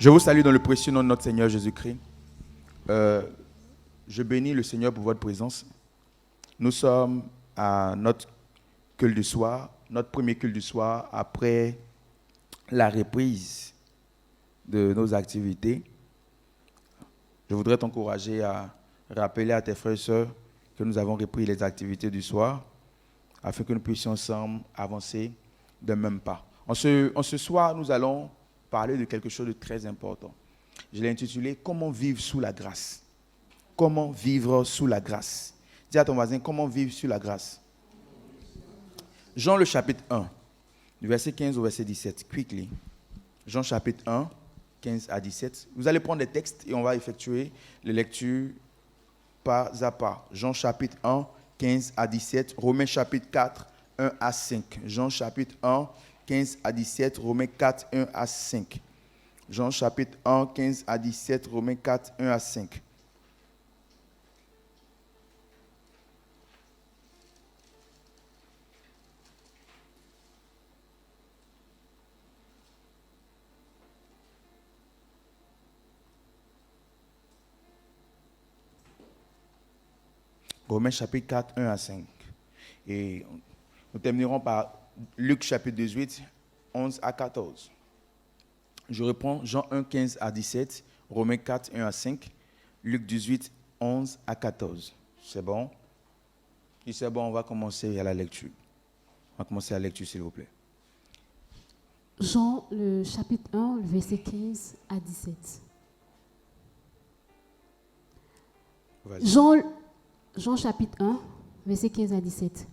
Je vous salue dans le précieux nom de notre Seigneur Jésus-Christ. Je bénis le Seigneur pour votre présence. Nous sommes à notre culte du soir, notre premier culte du soir après la reprise de nos activités. Je voudrais t'encourager à rappeler à tes frères et sœurs que nous avons repris les activités du soir afin que nous puissions ensemble avancer d'un même pas. En ce soir, nous allons parler de quelque chose de très important. Je l'ai intitulé « Comment vivre sous la grâce ». Comment vivre sous la grâce. Dis à ton voisin, comment vivre sous la grâce. Jean le chapitre 1, du verset 15 au verset 17, quickly. Jean chapitre 1, 15 à 17. Vous allez prendre des textes et on va effectuer les lectures pas à pas. Jean chapitre 1, 15 à 17. Romains chapitre 4, 1 à 5. Jean chapitre 1, 15 à 17. Romains 4, 1 à 5. Jean chapitre 1, 15 à 17. Romains 4, 1 à 5. Romains chapitre 4, 1 à 5. Et nous terminerons par Luc chapitre 18, 11 à 14. Je reprends Jean 1, 15 à 17, Romains 4, 1 à 5, Luc 18, 11 à 14. C'est bon? Si c'est bon, on va commencer à la lecture. On va commencer la lecture, s'il vous plaît. Jean, le chapitre 1, le verset 15 à 17. Vas-y. Jean chapitre 1, verset 15 à 17.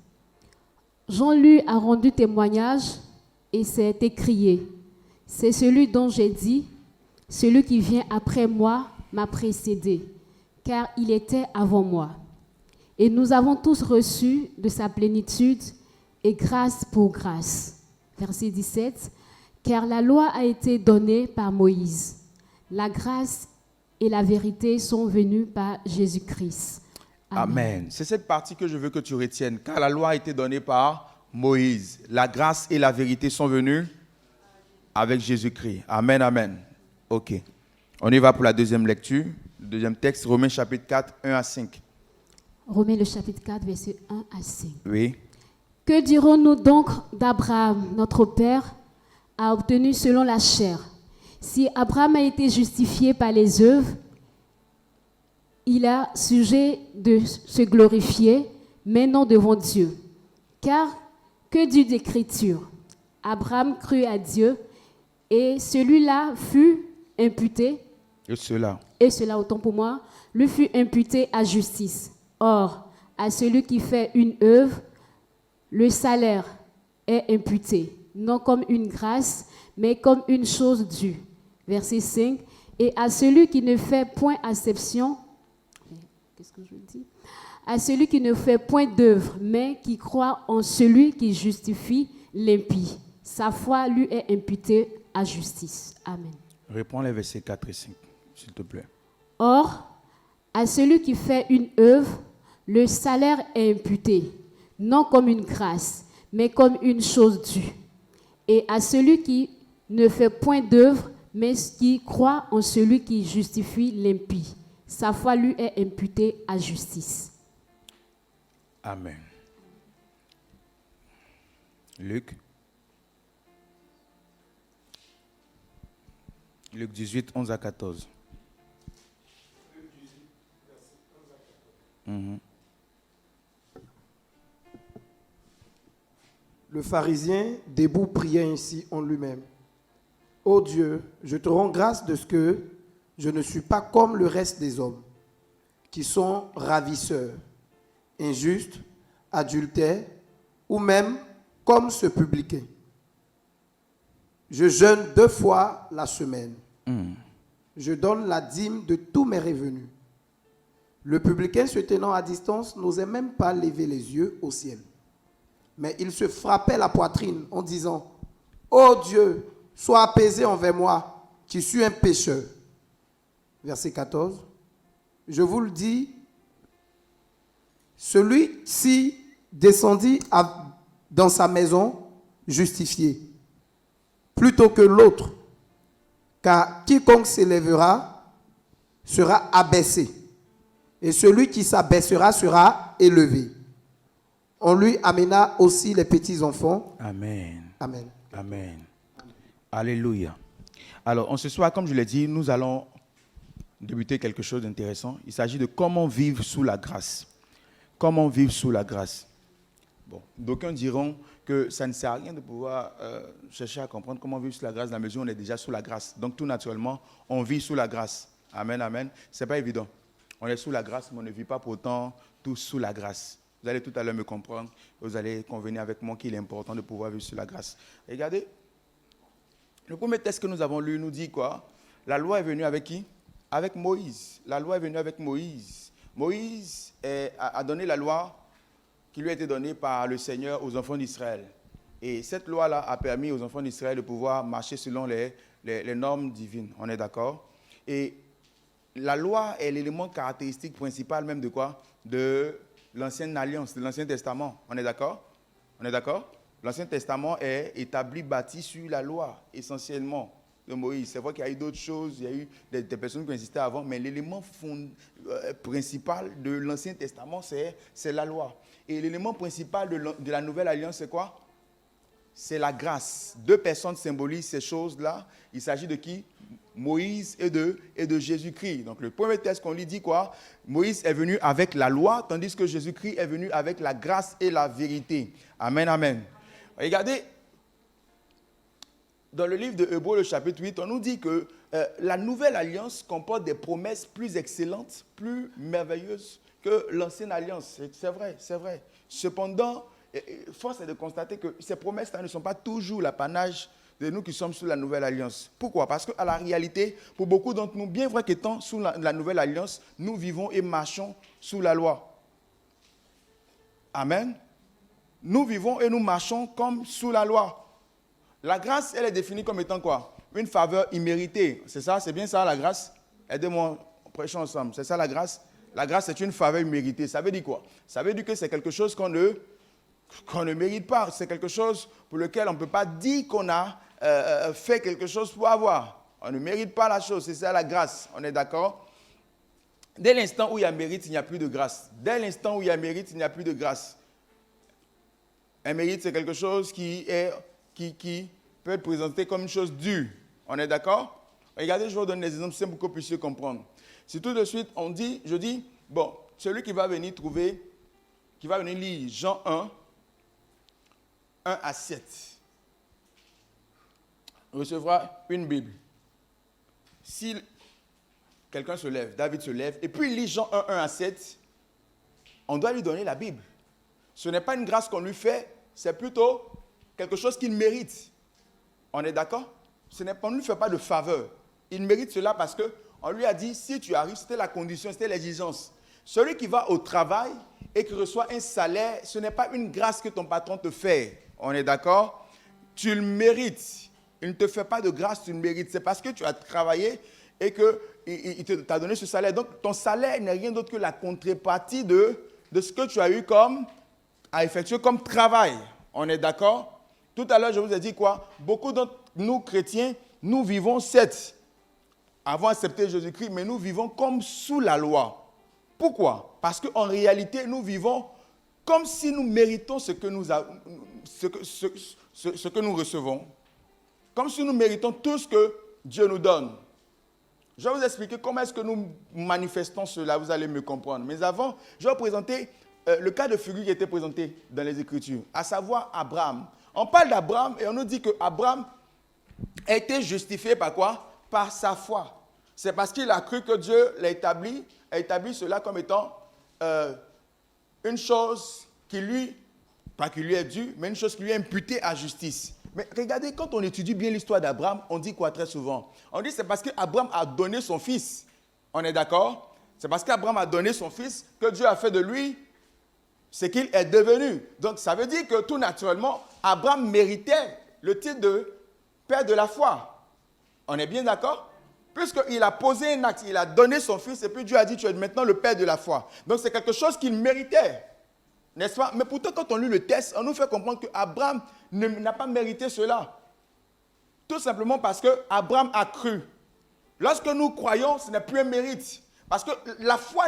Jean lui a rendu témoignage et s'est écrié. C'est celui dont j'ai dit, celui qui vient après moi m'a précédé, car il était avant moi. Et nous avons tous reçu de sa plénitude et grâce pour grâce. Verset 17. Car la loi a été donnée par Moïse. La grâce et la vérité sont venues par Jésus-Christ. Amen. C'est cette partie que je veux que tu retiennes. Car la loi a été donnée par Moïse. La grâce et la vérité sont venues avec Jésus-Christ. Amen, amen. Ok. On y va pour la deuxième lecture. Le deuxième texte, Romains chapitre 4, 1 à 5. Romains le chapitre 4, verset 1 à 5. Oui. Que dirons-nous donc d'Abraham, notre père, a obtenu selon la chair? Si Abraham a été justifié par les œuvres, il a sujet de se glorifier, mais non devant Dieu. Car, que dit l'Écriture? Abraham crut à Dieu, et celui-là fut imputé, Et cela, autant pour moi, lui fut imputé à justice. Or, à celui qui fait une œuvre, le salaire est imputé, non comme une grâce, mais comme une chose due. Verset 5. Et à celui qui ne fait point acception, qu'est-ce que je dis? À celui qui ne fait point d'œuvre, mais qui croit en celui qui justifie l'impie. Sa foi lui est imputée à justice. Amen. reprends les versets 4 et 5, s'il te plaît. Or, à celui qui fait une œuvre, le salaire est imputé, non comme une grâce, mais comme une chose due. Et à celui qui ne fait point d'œuvre, mais qui croit en celui qui justifie l'impie, sa foi lui est imputée à justice. Amen. Luc 18, 11 à 14. Le pharisien, debout, priait ainsi en lui-même. « Ô Dieu, je te rends grâce de ce que je ne suis pas comme le reste des hommes, qui sont ravisseurs, injustes, adultères, ou même comme ce publicain. Je jeûne 2 fois la semaine. Je donne la dîme de tous mes revenus. » Le publicain, se tenant à distance, n'osait même pas lever les yeux au ciel. Mais il se frappait la poitrine en disant, « Ô Dieu, sois apaisé envers moi, qui suis un pécheur. » Verset 14. Je vous le dis, celui-ci descendit dans sa maison justifié, plutôt que l'autre Car quiconque s'élèvera sera abaissé, et celui qui s'abaissera sera élevé. On lui amena aussi les petits-enfants. Amen. Amen. Amen. Alléluia. Alors, ce soir, comme je l'ai dit, nous allons débuter quelque chose d'intéressant. Il s'agit de comment vivre sous la grâce. Comment vivre sous la grâce. Bon, d'aucuns diront que ça ne sert à rien de pouvoir chercher à comprendre comment vivre sous la grâce dans la mesure où on est déjà sous la grâce. Donc, tout naturellement, on vit sous la grâce. Amen, amen. Ce n'est pas évident. On est sous la grâce, mais on ne vit pas pour autant tous sous la grâce. Vous allez tout à l'heure me comprendre. Vous allez convenir avec moi qu'il est important de pouvoir vivre sous la grâce. Regardez, le premier texte que nous avons lu nous dit quoi? La loi est venue avec qui? Avec Moïse. La loi est venue avec Moïse. Moïse a donné la loi qui lui a été donnée par le Seigneur aux enfants d'Israël. Et cette loi-là a permis aux enfants d'Israël de pouvoir marcher selon les normes divines. On est d'accord? Et la loi est l'élément caractéristique principal même de quoi? De l'Ancienne Alliance, de l'Ancien Testament. On est d'accord? On est d'accord? L'Ancien Testament est établi, bâti sur la loi, essentiellement, de Moïse. C'est vrai qu'il y a eu d'autres choses, il y a eu des personnes qui existaient avant, mais l'élément principal de l'Ancien Testament, c'est la loi. Et l'élément principal de la Nouvelle Alliance, c'est quoi? C'est la grâce. Deux personnes symbolisent ces choses-là. Il s'agit de qui? Moïse et de Jésus-Christ. Donc le premier texte qu'on lit dit quoi? Moïse est venu avec la loi, tandis que Jésus-Christ est venu avec la grâce et la vérité. Amen, amen. Regardez, dans le livre de Hébreux, le chapitre 8, on nous dit que la nouvelle alliance comporte des promesses plus excellentes, plus merveilleuses que l'ancienne alliance. C'est vrai, c'est vrai. Cependant, force est de constater que ces promesses-là ne sont pas toujours l'apanage de nous qui sommes sous la nouvelle alliance. Pourquoi? Parce qu'à la réalité, pour beaucoup d'entre nous, bien vrai qu'étant sous la nouvelle alliance, nous vivons et marchons sous la loi. Amen. Nous vivons et nous marchons comme sous la loi. La grâce, elle est définie comme étant quoi? Une faveur imméritée. C'est ça? C'est bien ça la grâce? Aidez-moi, prêchons ensemble. C'est ça la grâce? La grâce, c'est une faveur imméritée. Ça veut dire quoi? Ça veut dire que c'est quelque chose qu'on ne mérite pas. C'est quelque chose pour lequel on ne peut pas dire qu'on a fait quelque chose pour avoir. On ne mérite pas la chose. C'est ça la grâce. On est d'accord? Dès l'instant où il y a mérite, il n'y a plus de grâce. Dès l'instant où il y a mérite, il n'y a plus de grâce. Un mérite, c'est quelque chose qui peut être présenté comme une chose due. On est d'accord? Regardez, je vais vous donner des exemples simples pour que vous puissiez comprendre. Si tout de suite, je dis, bon, celui qui va venir lire Jean 1 à 7, recevra une Bible. Si quelqu'un se lève, David se lève, et puis il lit Jean 1 à 7, on doit lui donner la Bible. Ce n'est pas une grâce qu'on lui fait, c'est plutôt quelque chose qu'il mérite. On est d'accord? On ne lui fait pas de faveur. Il mérite cela parce qu'on lui a dit, si tu arrives, c'était la condition, c'était l'exigence. Celui qui va au travail et qui reçoit un salaire, ce n'est pas une grâce que ton patron te fait. On est d'accord? Tu le mérites. Il ne te fait pas de grâce, tu le mérites. C'est parce que tu as travaillé et qu'il t'a donné ce salaire. Donc, ton salaire n'est rien d'autre que la contrepartie de ce que tu as eu à effectuer comme travail. On est d'accord? Tout à l'heure, je vous ai dit quoi? Beaucoup d'entre nous, chrétiens, nous vivons avant d'accepter Jésus-Christ, mais nous vivons comme sous la loi. Pourquoi? Parce qu'en réalité, nous vivons comme si nous méritons ce que nous recevons. Comme si nous méritons tout ce que Dieu nous donne. Je vais vous expliquer comment est-ce que nous manifestons cela, vous allez me comprendre. Mais avant, je vais vous présenter le cas de figure qui était présenté dans les Écritures, à savoir Abraham. On parle d'Abraham et on nous dit qu'Abraham a été justifié par quoi? Par sa foi. C'est parce qu'il a cru que Dieu a établi cela comme étant une chose pas qui lui est due, mais une chose qui lui est imputée à justice. Mais regardez, quand on étudie bien l'histoire d'Abraham, on dit quoi très souvent? On dit c'est parce qu'Abraham a donné son fils. On est d'accord? C'est parce qu'Abraham a donné son fils que Dieu a fait de lui ce qu'il est devenu. Donc ça veut dire que tout naturellement, Abraham méritait le titre de père de la foi. On est bien d'accord? Puisqu'il a posé un acte, il a donné son fils et puis Dieu a dit tu es maintenant le père de la foi. Donc c'est quelque chose qu'il méritait. N'est-ce pas? Mais pourtant quand on lit le texte, on nous fait comprendre qu'Abraham n'a pas mérité cela. Tout simplement parce que Abraham a cru. Lorsque nous croyons, ce n'est plus un mérite. Parce que la foi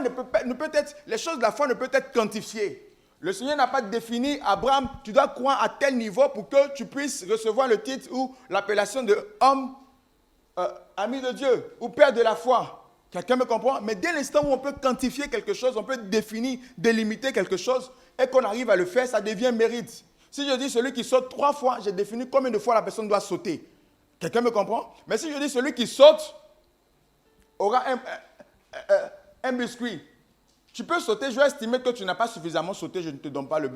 les choses de la foi ne peuvent être quantifiées. Le Seigneur n'a pas défini, Abraham, tu dois croire à tel niveau pour que tu puisses recevoir le titre ou l'appellation de homme, ami de Dieu ou père de la foi. Quelqu'un me comprend? Mais dès l'instant où on peut quantifier quelque chose, on peut définir, délimiter quelque chose et qu'on arrive à le faire, ça devient mérite. Si je dis celui qui saute 3 fois, j'ai défini combien de fois la personne doit sauter. Quelqu'un me comprend? Mais si je dis celui qui saute aura un biscuit. Tu peux sauter, je vais estimer que tu n'as pas suffisamment sauté, je ne te donne pas le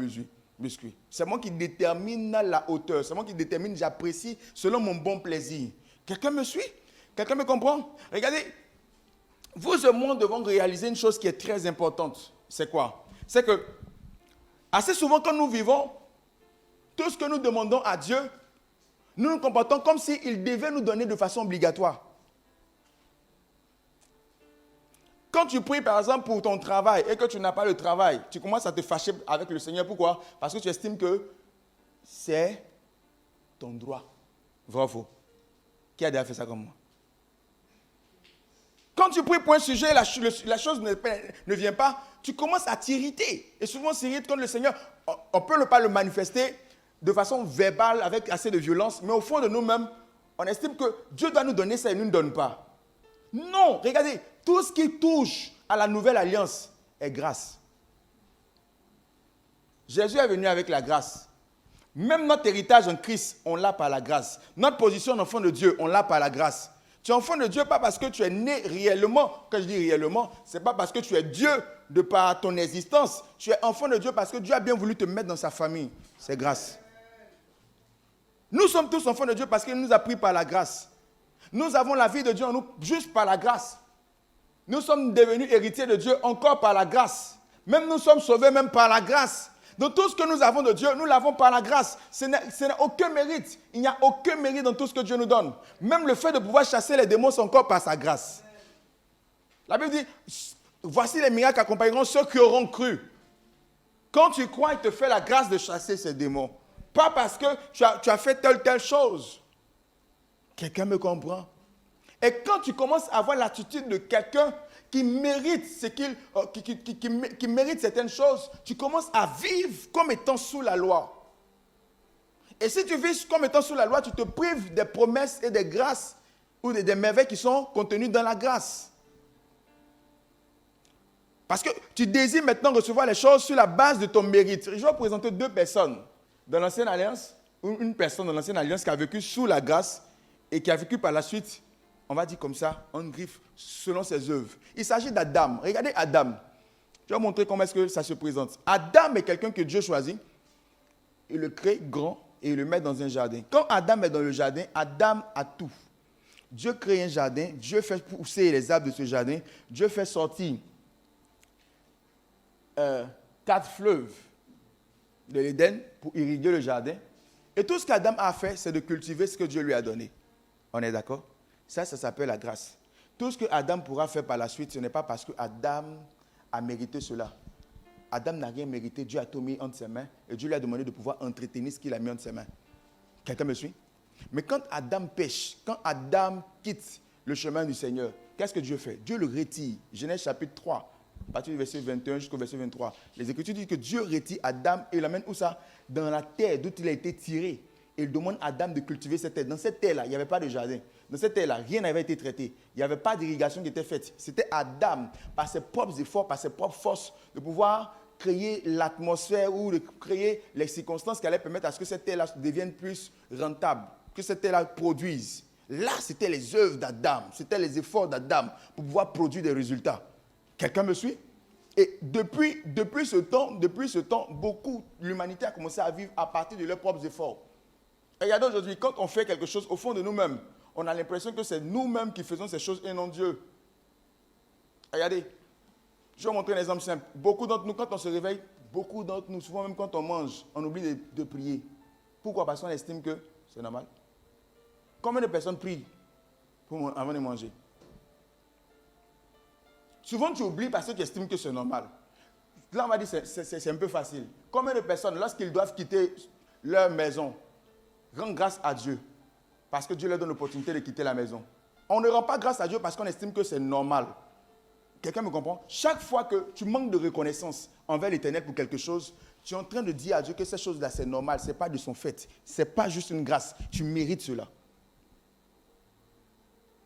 biscuit. C'est moi qui détermine la hauteur, c'est moi qui détermine, j'apprécie selon mon bon plaisir. Quelqu'un me suit? Quelqu'un me comprend? Regardez, vous et moi devons réaliser une chose qui est très importante. C'est quoi? C'est que, assez souvent quand nous vivons, tout ce que nous demandons à Dieu, nous nous comportons comme s'il devait nous donner de façon obligatoire. Quand tu pries, par exemple, pour ton travail et que tu n'as pas le travail, tu commences à te fâcher avec le Seigneur. Pourquoi? Parce que tu estimes que c'est ton droit. Vrai ou faux? Qui a déjà fait ça comme moi? Quand tu pries pour un sujet, la chose ne vient pas, tu commences à t'irriter. Et souvent, on s'irrite contre le Seigneur. On ne peut pas le manifester de façon verbale, avec assez de violence, mais au fond de nous-mêmes, on estime que Dieu doit nous donner ça et nous ne donne pas. Non, regardez, tout ce qui touche à la nouvelle alliance est grâce. Jésus est venu avec la grâce. Même notre héritage en Christ, on l'a par la grâce. Notre position d'enfant de Dieu, on l'a par la grâce. Tu es enfant de Dieu pas parce que tu es né réellement. Quand je dis réellement, ce n'est pas parce que tu es Dieu de par ton existence. Tu es enfant de Dieu parce que Dieu a bien voulu te mettre dans sa famille. C'est grâce. Nous sommes tous enfants de Dieu parce qu'il nous a pris par la grâce. Nous avons la vie de Dieu en nous juste par la grâce. Nous sommes devenus héritiers de Dieu encore par la grâce. Même nous sommes sauvés même par la grâce. Donc tout ce que nous avons de Dieu, nous l'avons par la grâce. Ce n'est aucun mérite. Il n'y a aucun mérite dans tout ce que Dieu nous donne. Même le fait de pouvoir chasser les démons, c'est encore par sa grâce. La Bible dit, voici les miracles accompagneront ceux qui auront cru. Quand tu crois, il te fait la grâce de chasser ces démons. Pas parce que tu as fait telle chose. Quelqu'un me comprend? Et quand tu commences à avoir l'attitude de quelqu'un qui mérite qui mérite certaines choses, tu commences à vivre comme étant sous la loi. Et si tu vis comme étant sous la loi, tu te prives des promesses et des grâces ou des merveilles qui sont contenues dans la grâce. Parce que tu désires maintenant recevoir les choses sur la base de ton mérite. Je vais vous présenter 2 personnes dans l'Ancienne Alliance, ou une personne dans l'Ancienne Alliance qui a vécu sous la grâce et qui a vécu par la suite, on va dire comme ça, en griffe, selon ses œuvres. Il s'agit d'Adam. Regardez Adam. Je vais vous montrer comment est-ce que ça se présente. Adam est quelqu'un que Dieu choisit. Il le crée grand et il le met dans un jardin. Quand Adam est dans le jardin, Adam a tout. Dieu crée un jardin, Dieu fait pousser les arbres de ce jardin, Dieu fait sortir 4 fleuves de l'Éden pour irriguer le jardin. Et tout ce qu'Adam a fait, c'est de cultiver ce que Dieu lui a donné. On est d'accord? Ça s'appelle la grâce. Tout ce que Adam pourra faire par la suite, ce n'est pas parce que Adam a mérité cela. Adam n'a rien mérité, Dieu a tout mis entre ses mains et Dieu lui a demandé de pouvoir entretenir ce qu'il a mis entre ses mains. Quelqu'un me suit? Mais quand Adam pêche, quand Adam quitte le chemin du Seigneur, qu'est-ce que Dieu fait? Dieu le retire. Genèse chapitre 3, à partir du verset 21 jusqu'au verset 23. Les Écritures disent que Dieu retire Adam et l'amène où ça? Dans la terre d'où il a été tiré. Et il demande à Adam de cultiver cette terre. Dans cette terre-là, il n'y avait pas de jardin. Dans cette terre-là, rien n'avait été traité. Il n'y avait pas d'irrigation qui était faite. C'était Adam, par ses propres efforts, par ses propres forces, de pouvoir créer l'atmosphère ou de créer les circonstances qui allaient permettre à ce que cette terre-là devienne plus rentable, que cette terre-là produise. Là, c'était les œuvres d'Adam, c'était les efforts d'Adam pour pouvoir produire des résultats. Quelqu'un me suit? Et depuis ce temps, l'humanité a commencé à vivre à partir de leurs propres efforts. Regardez aujourd'hui, quand on fait quelque chose au fond de nous-mêmes, on a l'impression que c'est nous-mêmes qui faisons ces choses et non Dieu. Regardez, je vais vous montrer un exemple simple. Beaucoup d'entre nous, quand on se réveille, beaucoup d'entre nous, souvent même quand on mange, on oublie de prier. Pourquoi? Parce qu'on estime que c'est normal. Combien de personnes prient avant de manger? Souvent, tu oublies parce que tu estimes que c'est normal. Là, on va dire que c'est un peu facile. Combien de personnes, lorsqu'ils doivent quitter leur maison, rendent grâce à Dieu parce que Dieu leur donne l'opportunité de quitter la maison. On ne rend pas grâce à Dieu parce qu'on estime que c'est normal. Quelqu'un me comprend? Chaque fois que tu manques de reconnaissance envers l'Éternel pour quelque chose, tu es en train de dire à Dieu que cette chose-là, c'est normal. Ce n'est pas de son fait. Ce n'est pas juste une grâce. Tu mérites cela.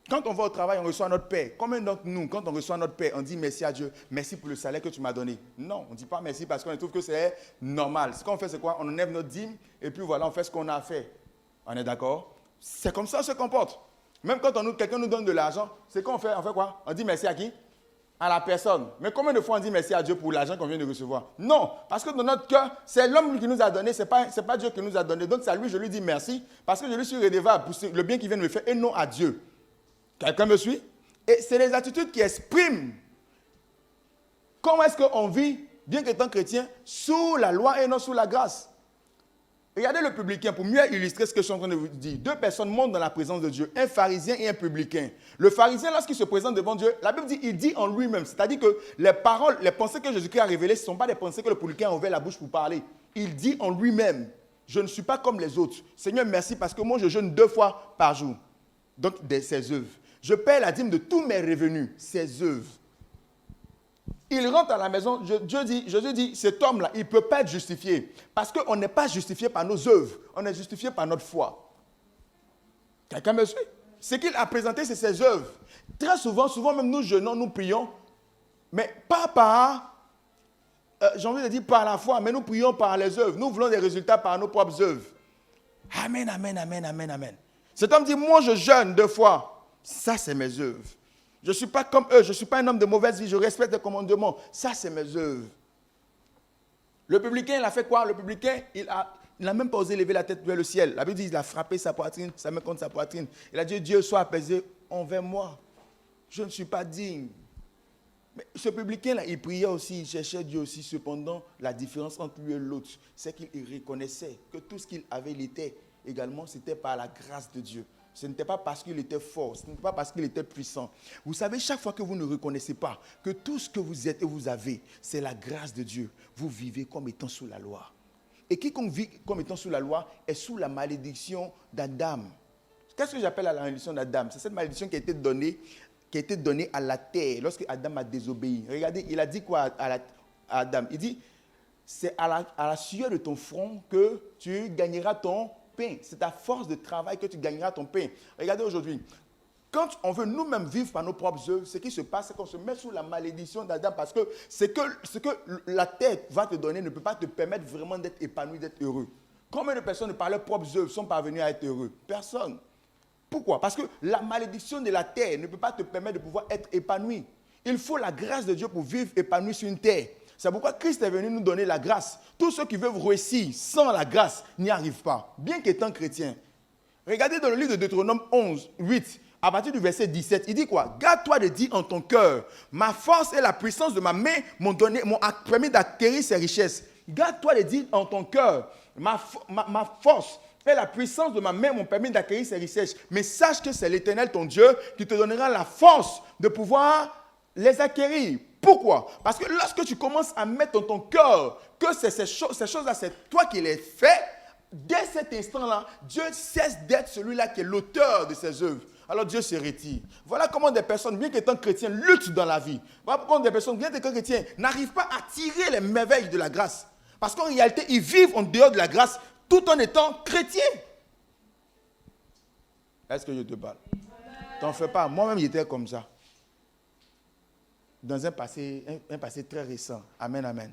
Quand on va au travail, on reçoit notre paie. Combien d'entre nous, quand on reçoit notre paie, on dit merci à Dieu, merci pour le salaire que tu m'as donné? Non, on ne dit pas merci parce qu'on trouve que c'est normal. Ce qu'on fait, c'est quoi? On enlève notre dîme et puis voilà, on fait ce qu'on a à faire. On est d'accord? C'est comme ça qu'on se comporte. Même quand quelqu'un nous donne de l'argent, c'est qu'on fait, on fait quoi? On dit merci à qui? À la personne. Mais combien de fois on dit merci à Dieu pour l'argent qu'on vient de recevoir? Non, parce que dans notre cœur, c'est l'homme qui nous a donné, ce n'est pas Dieu qui nous a donné. Donc c'est à lui, je lui dis merci, parce que je lui suis redevable pour le bien qu'il vient de me faire et non à Dieu. Quelqu'un me suit? Et c'est les attitudes qui expriment comment est-ce qu'on vit, bien qu'étant chrétien, sous la loi et non sous la grâce. Regardez le publicain, pour mieux illustrer ce que je suis en train de vous dire. Deux personnes montent dans la présence de Dieu, un pharisien et un publicain. Le pharisien, lorsqu'il se présente devant Dieu, la Bible dit, il dit en lui-même, c'est-à-dire que les paroles, les pensées que Jésus-Christ a révélées, ce ne sont pas des pensées que le publicain a ouvert la bouche pour parler. Il dit en lui-même, je ne suis pas comme les autres. Seigneur, merci parce que moi, je jeûne 2 fois par jour. Donc, ses œuvres. Je paie la dîme de tous mes revenus, ses œuvres. Il rentre à la maison, Jésus dit, cet homme-là, il ne peut pas être justifié. Parce qu'on n'est pas justifié par nos œuvres, on est justifié par notre foi. Quelqu'un me suit? Ce qu'il a présenté, c'est ses œuvres. Très souvent même nous jeûnons, nous prions, mais pas par, j'ai envie de dire par la foi, mais nous prions par les œuvres. Nous voulons des résultats par nos propres œuvres. Amen, amen, amen, amen, amen. Cet homme dit, moi je jeûne 2 fois. Ça, c'est mes œuvres. Je ne suis pas comme eux, je ne suis pas un homme de mauvaise vie, je respecte les commandements. Ça, c'est mes œuvres. Le publicain, il a fait quoi? Le publicain, il n'a même pas osé lever la tête vers le ciel. La Bible dit qu'il a frappé sa poitrine, sa main contre sa poitrine. Il a dit, Dieu, sois apaisé envers moi. Je ne suis pas digne. Mais ce publicain-là, il priait aussi, il cherchait Dieu aussi. Cependant, la différence entre lui et l'autre, c'est qu'il reconnaissait que tout ce qu'il avait, il était également, c'était par la grâce de Dieu. Ce n'était pas parce qu'il était fort, ce n'était pas parce qu'il était puissant. Vous savez, chaque fois que vous ne reconnaissez pas que tout ce que vous êtes et vous avez, c'est la grâce de Dieu, vous vivez comme étant sous la loi. Et quiconque vit comme étant sous la loi est sous la malédiction d'Adam. Qu'est-ce que j'appelle la malédiction d'Adam? C'est cette malédiction qui a été donnée à la terre lorsque Adam a désobéi. Regardez, il a dit quoi à Adam? Il dit, c'est à la sueur de ton front que tu gagneras ton pain. C'est à force de travail que tu gagneras ton pain. Regardez aujourd'hui, quand on veut nous-mêmes vivre par nos propres œuvres, ce qui se passe, c'est qu'on se met sous la malédiction d'Adam parce que ce que la terre va te donner ne peut pas te permettre vraiment d'être épanoui, d'être heureux. Combien de personnes par leurs propres œuvres sont parvenues à être heureux? Personne. Pourquoi? Parce que la malédiction de la terre ne peut pas te permettre de pouvoir être épanoui. Il faut la grâce de Dieu pour vivre épanoui sur une terre. C'est pourquoi Christ est venu nous donner la grâce. Tous ceux qui veulent réussir sans la grâce n'y arrivent pas, bien qu'étant chrétiens. Regardez dans le livre de Deutéronome 11, 8, à partir du verset 17, il dit quoi? Garde-toi de dire en ton cœur, ma force et la puissance de ma main m'ont permis d'acquérir ces richesses. Garde-toi de dire en ton cœur, ma force et la puissance de ma main m'ont permis d'acquérir ces richesses. Mais sache que c'est l'Éternel ton Dieu qui te donnera la force de pouvoir les acquérir. Pourquoi? Parce que lorsque tu commences à mettre dans ton cœur que ces choses-là, c'est toi qui les fais, dès cet instant-là, Dieu cesse d'être celui-là qui est l'auteur de ses œuvres. Alors Dieu se retire. Voilà comment des personnes, bien qu'étant chrétiens, luttent dans la vie. Voilà comment des personnes, bien qu'étant chrétiens, n'arrivent pas à tirer les merveilles de la grâce. Parce qu'en réalité, ils vivent en dehors de la grâce tout en étant chrétiens. Est-ce que je te parle? T'en fais pas. Moi-même, j'étais comme ça. Dans un passé très récent. Amen, amen.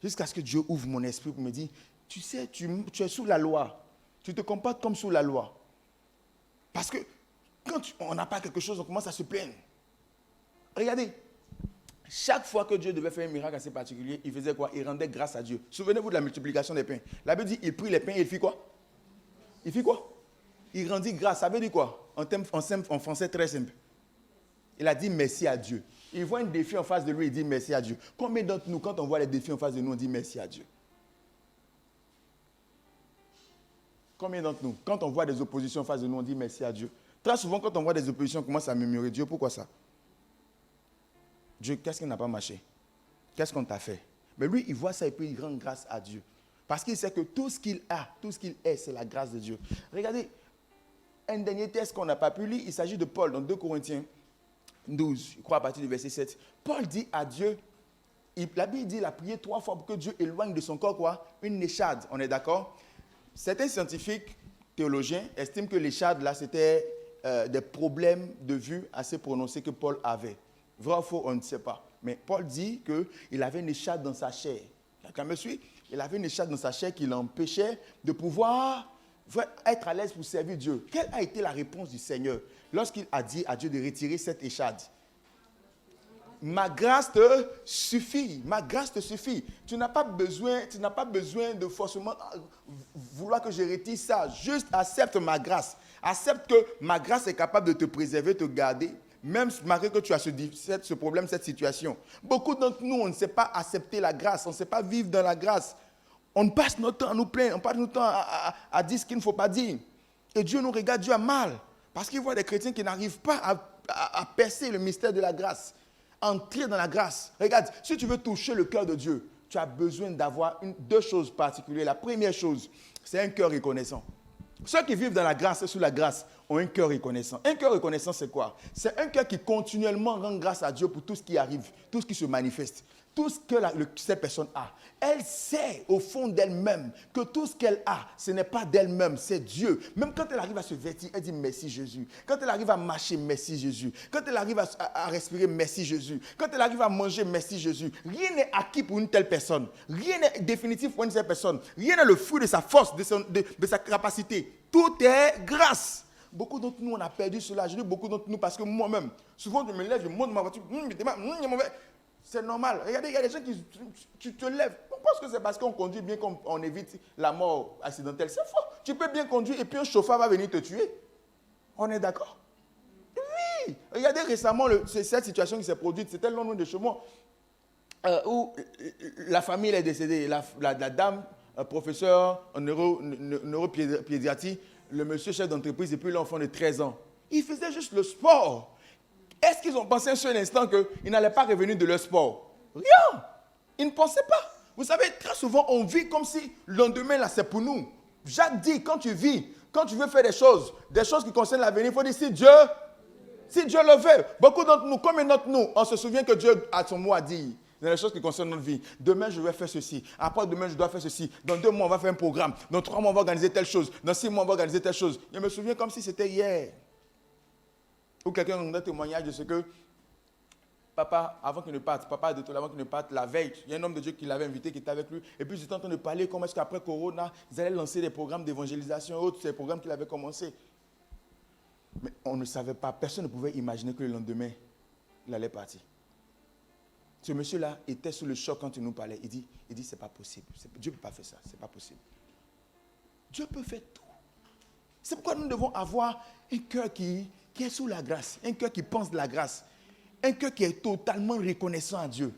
Jusqu'à ce que Dieu ouvre mon esprit pour me dire, tu sais, tu es sous la loi. Tu te comportes comme sous la loi. Parce que quand on n'a pas quelque chose, on commence à se plaindre. Regardez, chaque fois que Dieu devait faire un miracle assez particulier, il faisait quoi? Il rendait grâce à Dieu. Souvenez-vous de la multiplication des pains. La Bible dit, il prit les pains et il fit quoi? Il fit quoi? Il rendit grâce. Ça veut dire quoi? En français très simple. Il a dit merci à Dieu. Il voit un défi en face de lui, il dit merci à Dieu. Combien d'entre nous, quand on voit les défis en face de nous, on dit merci à Dieu? Combien d'entre nous, quand on voit des oppositions en face de nous, on dit merci à Dieu? Très souvent, quand on voit des oppositions, on commence à murmurer. Dieu, pourquoi ça? Dieu, qu'est-ce qui n'a pas marché? Qu'est-ce qu'on t'a fait? Mais lui, il voit ça et puis il rend grâce à Dieu. Parce qu'il sait que tout ce qu'il a, tout ce qu'il est, c'est la grâce de Dieu. Regardez, un dernier texte qu'on n'a pas pu lire. Il s'agit de Paul dans 2 Corinthiens 12, je crois à partir du verset 7. Paul dit à Dieu, la Bible dit qu'il a prié 3 fois pour que Dieu éloigne de son corps quoi? Une échade, on est d'accord? Certains scientifiques, théologiens, estiment que l'échade là, c'était des problèmes de vue assez prononcés que Paul avait. Vrai ou faux, on ne sait pas. Mais Paul dit qu'il avait une échade dans sa chair. Quelqu'un me suit? Il avait une échade dans sa chair qui l'empêchait de pouvoir être à l'aise pour servir Dieu. Quelle a été la réponse du Seigneur lorsqu'il a dit à Dieu de retirer cette échade? Ma grâce te suffit. Ma grâce te suffit. Tu n'as pas besoin de forcément vouloir que je retire ça. Juste accepte ma grâce. Accepte que ma grâce est capable de te préserver, te garder, même malgré que tu as ce problème, cette situation. Beaucoup d'entre nous, on ne sait pas accepter la grâce. On ne sait pas vivre dans la grâce. On passe notre temps à nous plaindre. On passe notre temps à dire ce qu'il ne faut pas dire. Et Dieu nous regarde, Dieu a mal. Parce qu'il voit des chrétiens qui n'arrivent pas à percer le mystère de la grâce. Entrer dans la grâce. Regarde, si tu veux toucher le cœur de Dieu, tu as besoin d'avoir 2 choses particulières. La première chose, c'est un cœur reconnaissant. Ceux qui vivent dans la grâce et sous la grâce ont un cœur reconnaissant. Un cœur reconnaissant, c'est quoi? C'est un cœur qui continuellement rend grâce à Dieu pour tout ce qui arrive, tout ce qui se manifeste, tout ce que cette personne a. Elle sait au fond d'elle-même que tout ce qu'elle a, ce n'est pas d'elle-même, c'est Dieu. Même quand elle arrive à se vêtir, elle dit merci Jésus. Quand elle arrive à marcher, merci Jésus. Quand elle arrive à respirer, merci Jésus. Quand elle arrive à manger, merci Jésus. Rien n'est acquis pour une telle personne. Rien n'est définitif pour une telle personne. Rien n'est le fruit de sa force, de sa capacité. Tout est grâce. Beaucoup d'entre nous, on a perdu cela. Je dis beaucoup d'entre nous parce que moi-même, souvent je me lève, je monte ma voiture, c'est normal. Regardez, il y a des gens tu te lèves. On pense que c'est parce qu'on conduit bien qu'on évite la mort accidentelle. C'est faux. Tu peux bien conduire et puis un chauffeur va venir te tuer. On est d'accord? Oui. Regardez récemment cette situation qui s'est produite. C'était le long de chemin où la famille est décédée. La dame, professeur en neuropédiatrie, le monsieur chef d'entreprise et puis l'enfant de 13 ans. Ils faisaient juste le sport. Est-ce qu'ils ont pensé un seul instant qu'ils n'allaient pas revenir de leur sport? Rien. Ils ne pensaient pas. Vous savez, très souvent, on vit comme si le lendemain, là, c'est pour nous. Jacques dit, quand tu vis, quand tu veux faire des choses qui concernent l'avenir, il faut dire, si Dieu le veut. Beaucoup d'entre nous, comme d'entre nous, on se souvient que Dieu a son mot à dire. Dans les choses qui concernent notre vie. Demain, je vais faire ceci. Après, demain, je dois faire ceci. Dans 2 mois, on va faire un programme. Dans 3 mois, on va organiser telle chose. Dans 6 mois, on va organiser telle chose. Je me souviens comme si c'était hier. Ou quelqu'un nous donne un témoignage de ce que papa, avant qu'il ne parte, papa de tout avant qu'il ne parte, la veille, il y a un homme de Dieu qui l'avait invité, qui était avec lui. Et puis, ils étaient en train de parler comment est-ce qu'après Corona, ils allaient lancer des programmes d'évangélisation et autres, ces programmes qu'il avait commencé. Mais on ne savait pas, personne ne pouvait imaginer que le lendemain, il allait partir. Ce monsieur-là était sous le choc quand il nous parlait. Il dit, c'est pas possible. Dieu ne peut pas faire ça, c'est pas possible. Dieu peut faire tout. C'est pourquoi nous devons avoir un cœur qui est sous la grâce, un cœur qui pense de la grâce, un cœur qui est totalement reconnaissant à Dieu.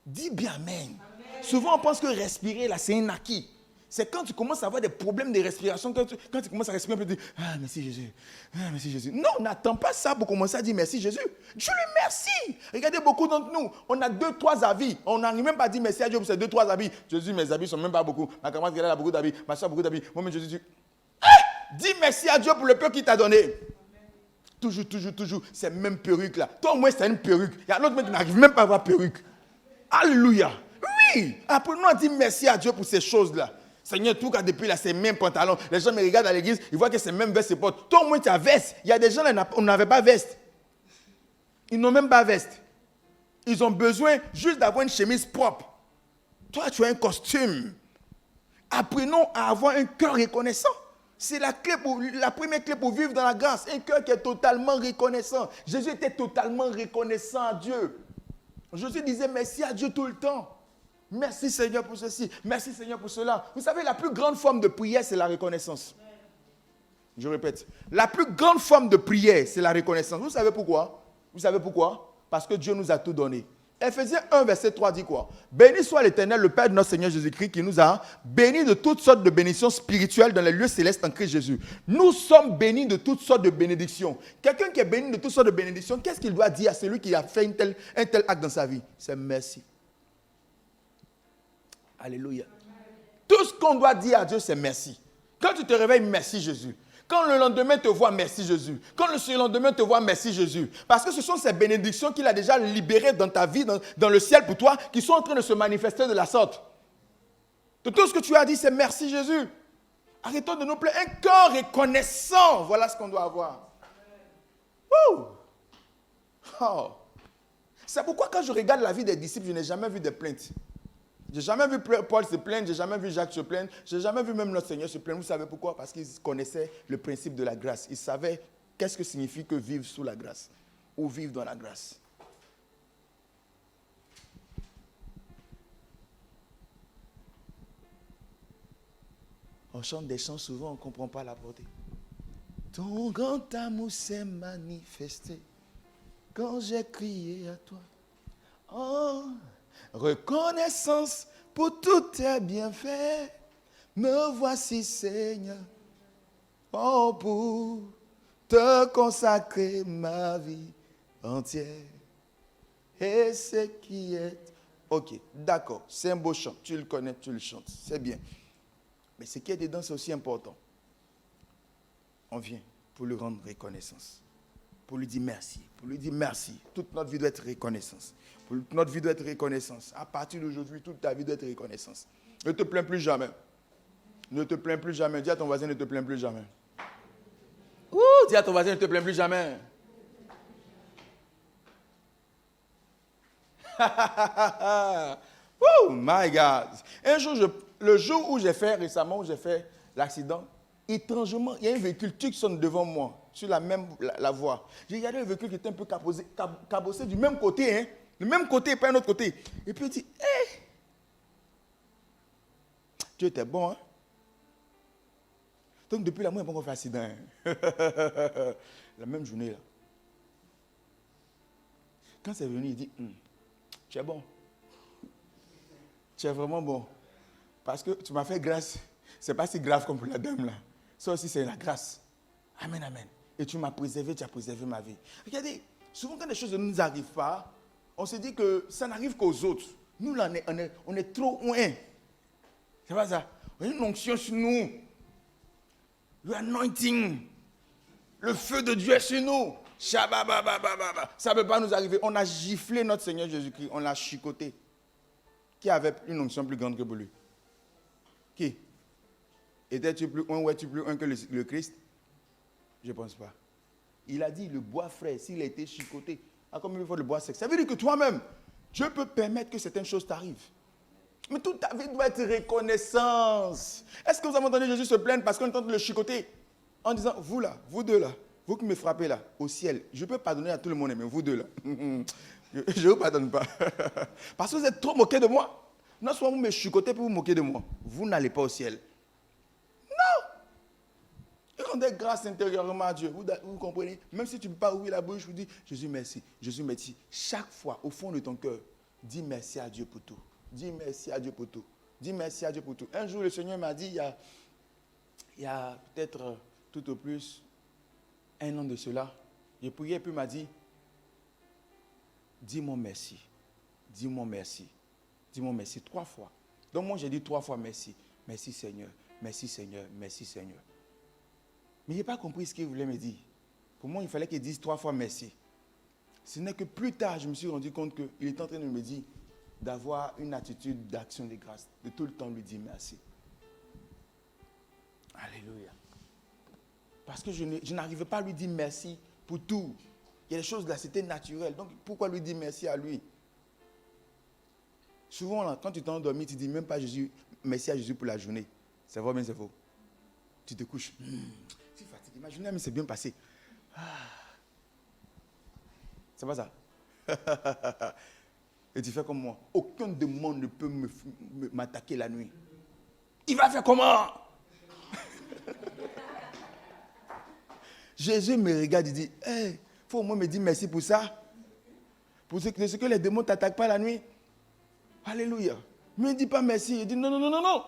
Dis bien Amen. Souvent, on pense que respirer, là, c'est un acquis. C'est quand tu commences à avoir des problèmes de respiration, quand tu commences à respirer, tu dis « Ah, merci Jésus. Ah, merci Jésus. » Non, n'attends pas ça pour commencer à dire « Merci Jésus. » Dis-lui merci. Regardez, beaucoup d'entre nous, on a 2-3 habits. On n'arrive même pas à dire merci à Dieu pour ces 2-3 habits. Jésus, mes habits ne sont même pas beaucoup. Ma camarade, elle a beaucoup d'habits. Ma soeur a beaucoup d'habits. Moi, Jésus dit « Dis merci à Dieu pour le peu qu'il t'a donné. » Toujours. Ces mêmes perruques-là. Toi, au moins, c'est une perruque. Il y a l'autre mec qui n'arrive même pas à avoir perruque. Alléluia. Oui. Apprenons à dire merci à Dieu pour ces choses-là. Seigneur, tout cas, depuis là, ces mêmes pantalons. Les gens me regardent à l'église, ils voient que c'est même veste et portent. Toi, au moins, tu as veste. Il y a des gens, on n'avait pas veste. Ils n'ont même pas veste. Ils ont besoin juste d'avoir une chemise propre. Toi, tu as un costume. Apprenons à avoir un cœur reconnaissant. C'est la première clé pour vivre dans la grâce. Un cœur qui est totalement reconnaissant. Jésus était totalement reconnaissant à Dieu. Jésus disait merci à Dieu tout le temps. Merci Seigneur pour ceci. Merci Seigneur pour cela. Vous savez, la plus grande forme de prière, c'est la reconnaissance. Je répète. La plus grande forme de prière, c'est la reconnaissance. Vous savez pourquoi? Parce que Dieu nous a tout donné. Ephésiens 1, verset 3 dit quoi? Béni soit l'Éternel, le Père de notre Seigneur Jésus-Christ, qui nous a bénis de toutes sortes de bénédictions spirituelles dans les lieux célestes en Christ Jésus. Nous sommes bénis de toutes sortes de bénédictions. Quelqu'un qui est béni de toutes sortes de bénédictions, qu'est-ce qu'il doit dire à celui qui a fait un tel acte dans sa vie? C'est merci. Alléluia. Tout ce qu'on doit dire à Dieu, c'est merci. Quand tu te réveilles, merci Jésus. Quand le lendemain te voit, merci Jésus. Quand le surlendemain te voit, merci Jésus. Parce que ce sont ces bénédictions qu'il a déjà libérées dans ta vie, dans le ciel pour toi, qui sont en train de se manifester de la sorte. De tout ce que tu as dit, c'est merci Jésus. Arrêtons de nous plaindre. Un cœur reconnaissant, voilà ce qu'on doit avoir. Oh. C'est pourquoi quand je regarde la vie des disciples, je n'ai jamais vu de plaintes. Je n'ai jamais vu Paul se plaindre, je n'ai jamais vu Jacques se plaindre, je n'ai jamais vu même notre Seigneur se plaindre. Vous savez pourquoi? Parce qu'ils connaissaient le principe de la grâce. Ils savaient qu'est-ce que signifie que vivre sous la grâce ou vivre dans la grâce. On chante des chants souvent, on ne comprend pas la portée. Ton grand amour s'est manifesté quand j'ai crié à toi. Oh, reconnaissance pour tous tes bienfaits. Me voici, Seigneur. Oh, pour te consacrer ma vie entière. Et ce qui est... Ok, d'accord, c'est un beau chant. Tu le connais, tu le chantes. C'est bien. Mais ce qui est dedans, c'est aussi important. On vient pour lui rendre reconnaissance. Pour lui dire merci. Pour lui dire merci. Toute notre vie doit être reconnaissance. Toute notre vie doit être reconnaissance. À partir d'aujourd'hui, toute ta vie doit être reconnaissance. Ne te plains plus jamais. Ne te plains plus jamais. Dis à ton voisin, ne te plains plus jamais. Dis à ton voisin, ne te plains plus jamais. Oh my God. Un jour, le jour où j'ai fait l'accident, étrangement, il y a un véhicule qui sonne devant moi, sur la voie. J'ai regardé le véhicule qui était un peu cabossé du même côté, hein. Le même côté, pas un autre côté. Et puis il dit, hé, Dieu était bon, hein. Donc depuis là, moi, je n'ai pas encore fait accident. Hein. La même journée, là. Quand c'est venu, il dit, tu es bon. Tu es vraiment bon. Parce que tu m'as fait grâce. Ce n'est pas si grave comme pour la dame, là. Ça aussi, c'est la grâce. Amen, amen. Et tu m'as préservé, tu as préservé ma vie. Regardez, souvent quand les choses ne nous arrivent pas, on se dit que ça n'arrive qu'aux autres. Nous, là, on est trop loin. C'est pas ça. On a une onction sur nous. Le anointing. Le feu de Dieu est sur nous. Ça ne peut pas nous arriver. On a giflé notre Seigneur Jésus-Christ. On l'a chicoté. Qui avait une onction plus grande que pour lui? Qui? Étais-tu plus un ou es-tu plus un que le Christ? Je ne pense pas. Il a dit, le bois frais, s'il a été chicoté, comme il faut le bois sec. Ça veut dire que toi-même, Dieu peut permettre que certaines choses t'arrivent. Mais toute ta vie doit être reconnaissance. Est-ce que vous avez entendu Jésus se plaindre parce qu'on est en train de le chicoter? En disant, vous là, vous deux là, vous qui me frappez là, au ciel, je peux pardonner à tout le monde, mais vous deux là, je ne vous pardonne pas. Parce que vous êtes trop moqués de moi. Non seulement vous me chicotez pour vous moquer de moi, vous n'allez pas au ciel. Et rendez grâce intérieurement à Dieu. Vous comprenez? Même si tu ne peux pas ouvrir la bouche, vous dis, Jésus merci, Jésus merci. Chaque fois, au fond de ton cœur, dis merci à Dieu pour tout. Dis merci à Dieu pour tout. Dis merci à Dieu pour tout. Un jour, le Seigneur m'a dit, il y a peut-être tout au plus 1 an de cela, j'ai prié et puis il m'a dit, dis-moi merci. Dis-moi merci. Dis-moi merci 3 fois. Donc moi, j'ai dit 3 fois merci. Merci Seigneur, merci Seigneur, merci Seigneur. Mais je n'ai pas compris ce qu'il voulait me dire. Pour moi, il fallait qu'il dise 3 fois merci. Ce n'est que plus tard, je me suis rendu compte qu'il était en train de me dire d'avoir une attitude d'action de grâce, de tout le temps lui dire merci. Alléluia. Parce que je n'arrivais pas à lui dire merci pour tout. Il y a des choses là, c'était naturel. Donc, pourquoi lui dire merci à lui? Souvent, là, quand tu t'es endormi, tu ne dis même pas merci à Jésus pour la journée. C'est vrai, mais c'est faux. Tu te couches. Je suis fatigué. Ma journée, mais c'est bien passé. C'est pas ça. Et tu fais comme moi. Aucun démon ne peut m'attaquer la nuit. Il va faire comment? Jésus me regarde et dit, il faut au moins me dire merci pour ça. Pour ce que les démons ne t'attaquent pas la nuit. Alléluia. Mais il ne dit pas merci. Il dit non, non, non, non, non.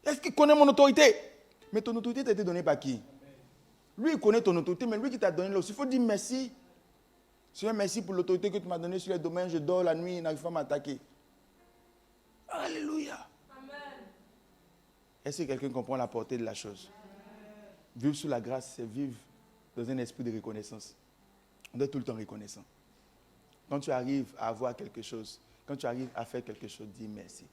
Est-ce qu'il connaît mon autorité? Mais ton autorité t'a été donnée par qui? Lui, il connaît ton autorité, mais lui qui t'a donné l'autorité. Il faut dire merci. Seigneur, merci pour l'autorité que tu m'as donnée sur les domaines. Je dors la nuit, il n'arrive pas à m'attaquer. Alléluia. Amen. Est-ce que quelqu'un comprend la portée de la chose? Vivre sous la grâce, c'est vivre dans un esprit de reconnaissance. On doit être tout le temps reconnaissant. Quand tu arrives à avoir quelque chose, quand tu arrives à faire quelque chose, dis merci.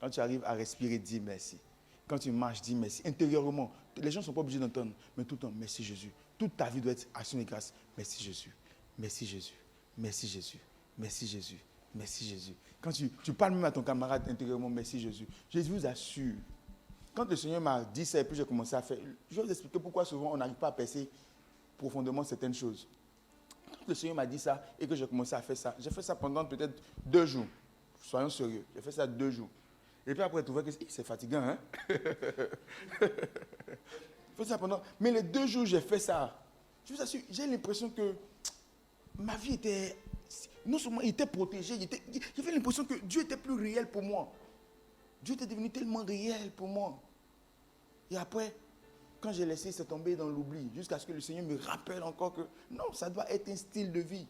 Quand tu arrives à respirer, dis merci. Quand tu marches, dis merci. Intérieurement, les gens ne sont pas obligés d'entendre, mais tout le temps, merci Jésus. Toute ta vie doit être action de grâce. Merci Jésus. Merci Jésus. Merci Jésus. Merci Jésus. Merci Jésus. Quand tu parles même à ton camarade intérieurement, merci Jésus. Je vous assure, quand le Seigneur m'a dit ça et puis j'ai commencé à faire, je vais vous expliquer pourquoi souvent on n'arrive pas à percer profondément certaines choses. Quand le Seigneur m'a dit ça et que j'ai commencé à faire ça, j'ai fait ça pendant peut-être 2 jours. Soyons sérieux. J'ai fait ça 2 jours. Et puis après, tu vois que c'est fatigant, hein? Fait ça pendant... Mais les 2 jours, j'ai fait ça. Je vous assure, j'ai l'impression que ma vie était... Non seulement il était protégé, j'avais l'impression que Dieu était plus réel pour moi. Dieu était devenu tellement réel pour moi. Et après, quand j'ai laissé ça tomber dans l'oubli, jusqu'à ce que le Seigneur me rappelle encore que non, ça doit être un style de vie.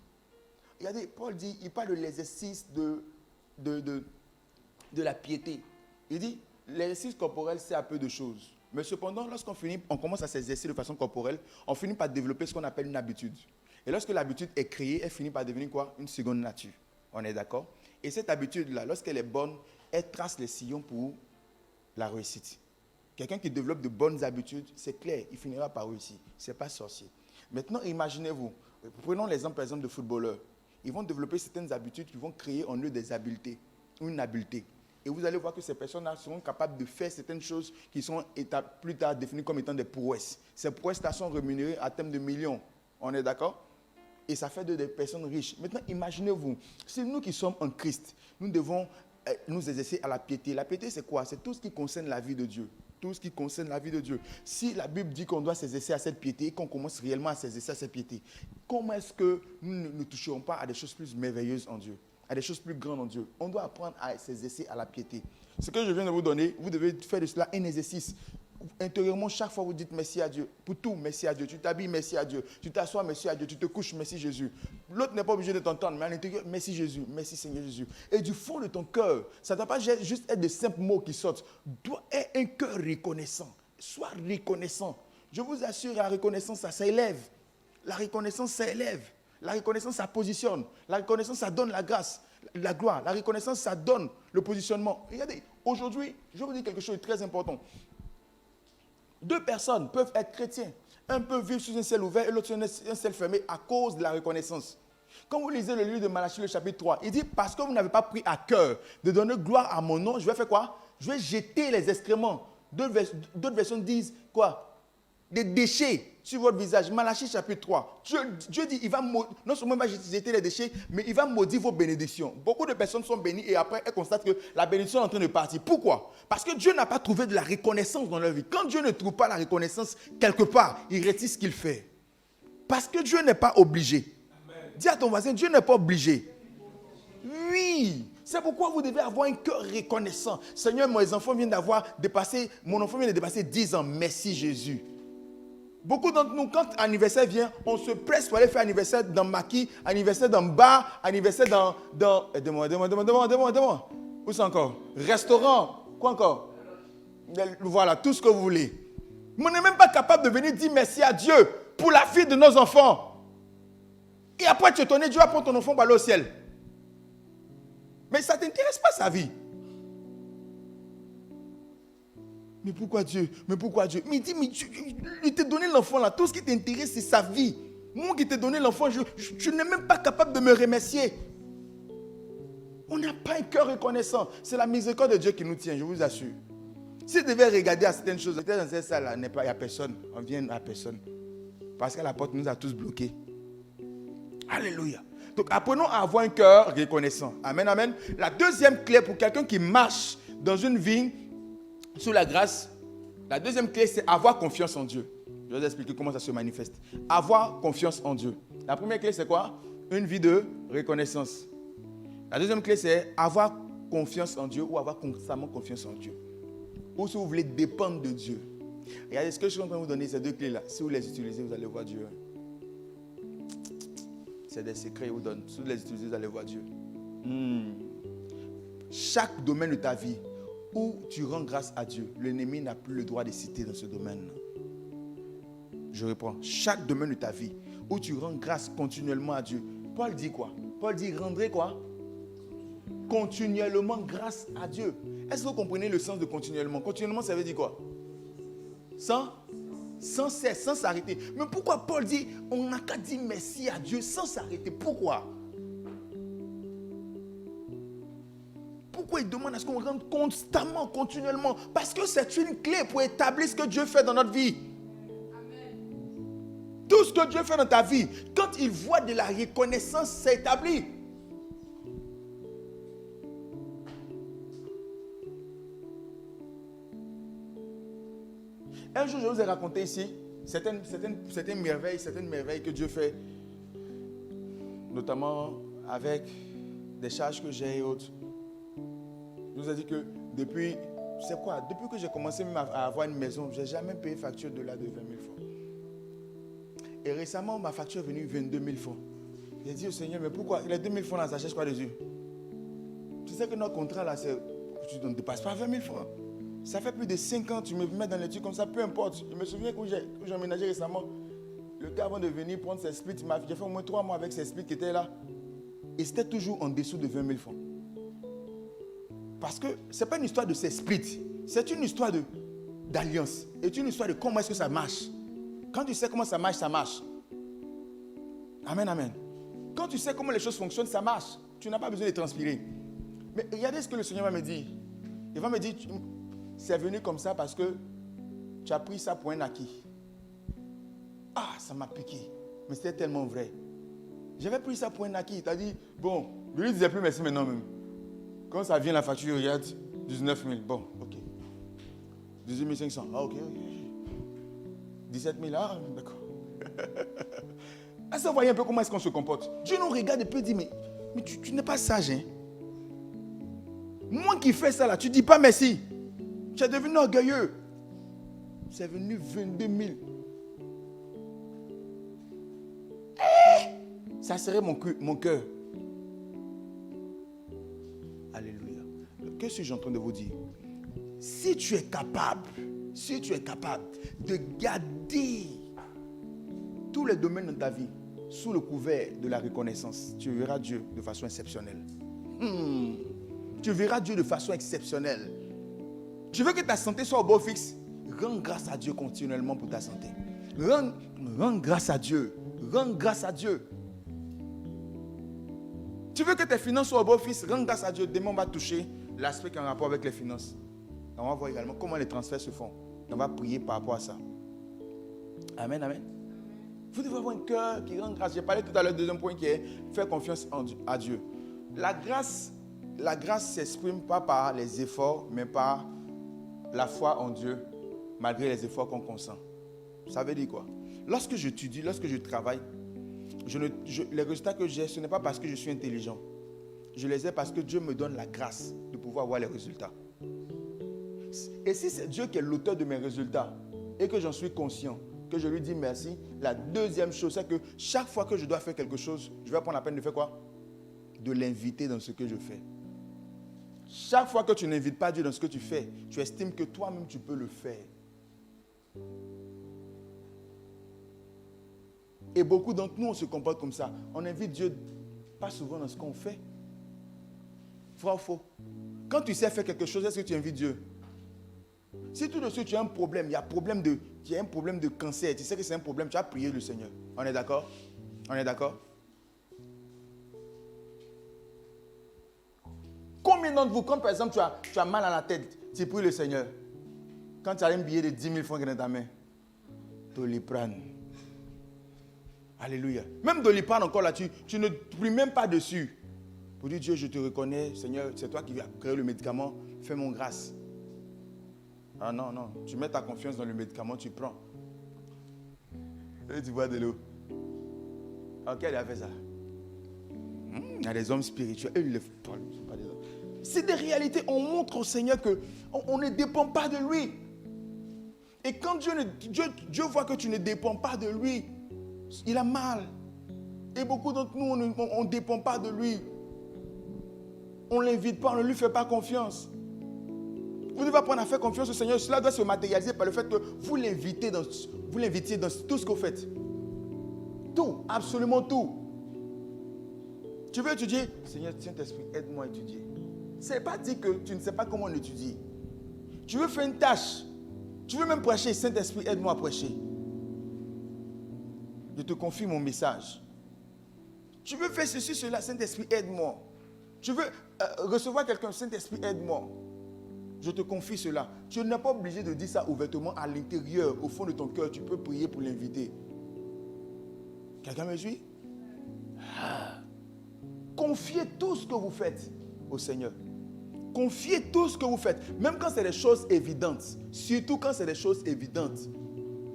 Regardez, Paul dit, il parle de l'exercice de la piété. Il dit, l'exercice corporel, c'est un peu de choses. Mais cependant, lorsqu'on commence à s'exercer de façon corporelle, on finit par développer ce qu'on appelle une habitude. Et lorsque l'habitude est créée, elle finit par devenir quoi? Une seconde nature. On est d'accord? Et cette habitude-là, lorsqu'elle est bonne, elle trace les sillons pour la réussite. Quelqu'un qui développe de bonnes habitudes, c'est clair, il finira par réussir. Ce n'est pas sorcier. Maintenant, imaginez-vous, prenons l'exemple par exemple de footballeurs. Ils vont développer certaines habitudes qui vont créer en eux des habiletés, une habileté. Et vous allez voir que ces personnes-là seront capables de faire certaines choses qui sont plus tard définies comme étant des prouesses. Ces prouesses-là sont rémunérées à terme de millions. On est d'accord? Et ça fait des personnes riches. Maintenant, imaginez-vous, c'est nous qui sommes en Christ. Nous devons nous exercer à la piété. La piété, c'est quoi? C'est tout ce qui concerne la vie de Dieu. Tout ce qui concerne la vie de Dieu. Si la Bible dit qu'on doit s'exercer à cette piété et qu'on commence réellement à s'exercer à cette piété, comment est-ce que nous ne toucherons pas à des choses plus merveilleuses en Dieu, à des choses plus grandes en Dieu? On doit apprendre à s'exercer à la piété. Ce que je viens de vous donner, vous devez faire de cela un exercice. Intérieurement, chaque fois vous dites merci à Dieu. Pour tout, merci à Dieu. Tu t'habilles, merci à Dieu. Tu t'assois, merci à Dieu. Tu te couches, merci Jésus. L'autre n'est pas obligé de t'entendre, mais à l'intérieur, merci Jésus. Merci Seigneur Jésus. Et du fond de ton cœur, ça ne doit pas juste être de simples mots qui sortent. Doit être un cœur reconnaissant. Sois reconnaissant. Je vous assure, la reconnaissance, ça s'élève. La reconnaissance, ça élève. La reconnaissance, ça positionne. La reconnaissance, ça donne la grâce, la gloire. La reconnaissance, ça donne le positionnement. Regardez, aujourd'hui, je vais vous dire quelque chose de très important. 2 personnes peuvent être chrétiens. Un peut vivre sous un ciel ouvert et l'autre sous un ciel fermé à cause de la reconnaissance. Quand vous lisez le livre de Malachie, le chapitre 3, il dit, parce que vous n'avez pas pris à cœur de donner gloire à mon nom, je vais faire quoi? Je vais jeter les excréments. D'autres versions disent quoi? Des déchets sur votre visage. Malachie chapitre 3. Dieu dit, non seulement il va jeter les déchets, mais il va maudire vos bénédictions. Beaucoup de personnes sont bénies et après elles constatent que la bénédiction est en train de partir. Pourquoi? Parce que Dieu n'a pas trouvé de la reconnaissance dans leur vie. Quand Dieu ne trouve pas la reconnaissance quelque part, il retire ce qu'il fait. Parce que Dieu n'est pas obligé. Amen. Dis à ton voisin, Dieu n'est pas obligé. Oui. C'est pourquoi vous devez avoir un cœur reconnaissant. Seigneur, mon enfant vient de dépasser 10 ans. Merci Jésus. Beaucoup d'entre nous, quand l'anniversaire vient, on se presse pour aller faire anniversaire dans Maki, anniversaire dans bar, anniversaire dans Aidez-moi. Où c'est encore? Restaurant. Quoi encore? Voilà, tout ce que vous voulez. Mais on n'est même pas capable de venir dire merci à Dieu pour la vie de nos enfants. Et après, tu es étonné, Dieu va prendre ton enfant pour aller au ciel. Mais ça ne t'intéresse pas sa vie. Mais pourquoi Dieu? Mais il dit, il t'a donné l'enfant là. Tout ce qui t'intéresse, c'est sa vie. Moi qui t'ai donné l'enfant, je n'ai même pas capable de me remercier. On n'a pas un cœur reconnaissant. C'est la miséricorde de Dieu qui nous tient, je vous assure. Si tu devais regarder à certaines choses, peut-être dans cette salle-là, il n'y a personne. On vient à personne. Parce que la porte nous a tous bloqués. Alléluia. Donc apprenons à avoir un cœur reconnaissant. Amen, amen. La deuxième clé pour quelqu'un qui marche dans une vie sous la grâce, la deuxième clé, c'est avoir confiance en Dieu. Je vais vous expliquer comment ça se manifeste. Avoir confiance en Dieu. La première clé, c'est quoi? Une vie de reconnaissance. La deuxième clé, c'est avoir confiance en Dieu ou avoir constamment confiance en Dieu. Ou si vous voulez dépendre de Dieu. Regardez, ce que je suis en train de vous donner, ces 2 clés-là. Si vous les utilisez, vous allez voir Dieu. C'est des secrets que je vous donne. Si vous les utilisez, vous allez voir Dieu. Chaque domaine de ta vie où tu rends grâce à Dieu, l'ennemi n'a plus le droit de citer dans ce domaine. je reprends, chaque domaine de ta vie où tu rends grâce continuellement à Dieu. Paul dit quoi? Paul dit rendrez quoi? Continuellement grâce à Dieu. Est-ce que vous comprenez le sens de continuellement? Continuellement, ça veut dire quoi? Sans cesse, sans s'arrêter. Mais pourquoi Paul dit on n'a qu'à dire merci à Dieu sans s'arrêter? Pourquoi? Pourquoi il demande à ce qu'on rende constamment, continuellement? Parce que c'est une clé pour établir ce que Dieu fait dans notre vie. Amen. Tout ce que Dieu fait dans ta vie, quand il voit de la reconnaissance, c'est établi. Un jour, je vous ai raconté ici certaines merveilles que Dieu fait, notamment avec des charges que j'ai et autres. Je vous ai dit que depuis que j'ai commencé à avoir une maison, je n'ai jamais payé facture de 20 000 francs. Et récemment, ma facture est venue 22 000 francs. J'ai dit au Seigneur, mais pourquoi? Les 2 000 francs là, ça cherche quoi dessus? Tu sais que notre contrat là, tu ne dépasses pas 20 000 francs. Ça fait plus de 5 ans, tu me mets dans les trucs comme ça, peu importe. Je me souviens que j'ai emménagé récemment. Le gars, avant de venir prendre ses splits, j'ai fait au moins 3 mois avec ses splits qui étaient là. Et c'était toujours en dessous de 20 000 francs. Parce que ce n'est pas une histoire de ses splits, c'est une histoire d'alliance. C'est une histoire de comment est-ce que ça marche. Quand tu sais comment ça marche, ça marche. Amen, amen. Quand tu sais comment les choses fonctionnent, ça marche. Tu n'as pas besoin de transpirer. Mais regardez ce que le Seigneur va me dire. Il va me dire, c'est venu comme ça parce que tu as pris ça pour un acquis. Ah, ça m'a piqué. Mais c'était tellement vrai. J'avais pris ça pour un acquis. Il t'a dit, bon, je ne lui disais plus merci maintenant même. Quand ça vient la facture, regarde, 19 000. Bon, ok. 18 500. Ah, ok. 17 000. Ah, d'accord. Est-ce que vous voyez un peu comment est-ce qu'on se comporte? Dieu nous regarde et peut dire, mais tu n'es pas sage, hein? Moi qui fais ça là, tu ne dis pas merci. Tu es devenu orgueilleux. C'est venu 22 000. Ça serait mon cœur. Alléluia. Que suis-je en train de vous dire? Si tu es capable de garder tous les domaines de ta vie sous le couvert de la reconnaissance, tu verras Dieu de façon exceptionnelle. Tu verras Dieu de façon exceptionnelle. Tu veux que ta santé soit au beau fixe? Rends grâce à Dieu continuellement pour ta santé. Rends grâce à Dieu. Rends grâce à Dieu. Tu veux que tes finances soient au beau fixe? Rends grâce à Dieu. Demain, on va toucher l'aspect qui est en rapport avec les finances. On va voir également comment les transferts se font. On va prier par rapport à ça. Amen, amen. Vous devez avoir un cœur qui rend grâce. J'ai parlé tout à l'heure du deuxième point qui est faire confiance à Dieu. La grâce s'exprime pas par les efforts, mais par la foi en Dieu, malgré les efforts qu'on consent. Ça veut dire quoi? Lorsque j'étudie, lorsque je travaille, les résultats que j'ai, ce n'est pas parce que je suis intelligent. Je les ai parce que Dieu me donne la grâce de pouvoir avoir les résultats. Et si c'est Dieu qui est l'auteur de mes résultats et que j'en suis conscient, que je lui dis merci, la deuxième chose, c'est que chaque fois que je dois faire quelque chose, je vais prendre la peine de faire quoi? De l'inviter dans ce que je fais. Chaque fois que tu n'invites pas Dieu dans ce que tu fais, tu estimes que toi-même tu peux le faire. Et beaucoup d'entre nous, on se comporte comme ça. On invite Dieu pas souvent dans ce qu'on fait. Vrai ou faux? Quand tu sais faire quelque chose, est-ce que tu invites Dieu? Si tout de suite tu as un problème, il y a un problème de cancer, tu sais que c'est un problème, tu as prié le Seigneur. On est d'accord? On est d'accord? Combien d'entre vous, quand par exemple tu as mal à la tête, tu pries le Seigneur? Quand tu as un billet de 10 000 francs dans ta main, Doliprane. Alléluia. Même Doliprane encore là, tu ne pries même pas dessus. Pour dire Dieu, je te reconnais, Seigneur, c'est toi qui as créé le médicament, fais-moi grâce. Ah non, non, tu mets ta confiance dans le médicament, tu prends. Et tu bois de l'eau. Alors, qui a fait ça? Il y a des hommes spirituels. Eux, ils ne parlent pas des hommes. C'est des réalités. On montre au Seigneur qu'on ne dépend pas de lui. Et quand Dieu voit que tu ne dépends pas de lui, il a mal. Et beaucoup d'entre nous, on ne dépend pas de lui. On ne l'invite pas, on ne lui fait pas confiance. Vous devez apprendre à faire confiance au Seigneur. Cela doit se matérialiser par le fait que vous l'invitiez dans tout ce que vous faites. Tout, absolument tout. Tu veux étudier? Seigneur, Saint-Esprit, aide-moi à étudier. Ce n'est pas dire que tu ne sais pas comment on étudie. Tu veux faire une tâche. Tu veux même prêcher. Saint-Esprit, aide-moi à prêcher. Je te confie mon message. Tu veux faire ceci, cela. Saint-Esprit, aide-moi. Tu veux recevoir quelqu'un. Saint-Esprit, aide-moi. Je te confie cela. Tu n'es pas obligé de dire ça ouvertement à l'intérieur, au fond de ton cœur. Tu peux prier pour l'inviter. Quelqu'un me suit? Confiez tout ce que vous faites au Seigneur. Confiez tout ce que vous faites, même quand c'est des choses évidentes. Surtout quand c'est des choses évidentes.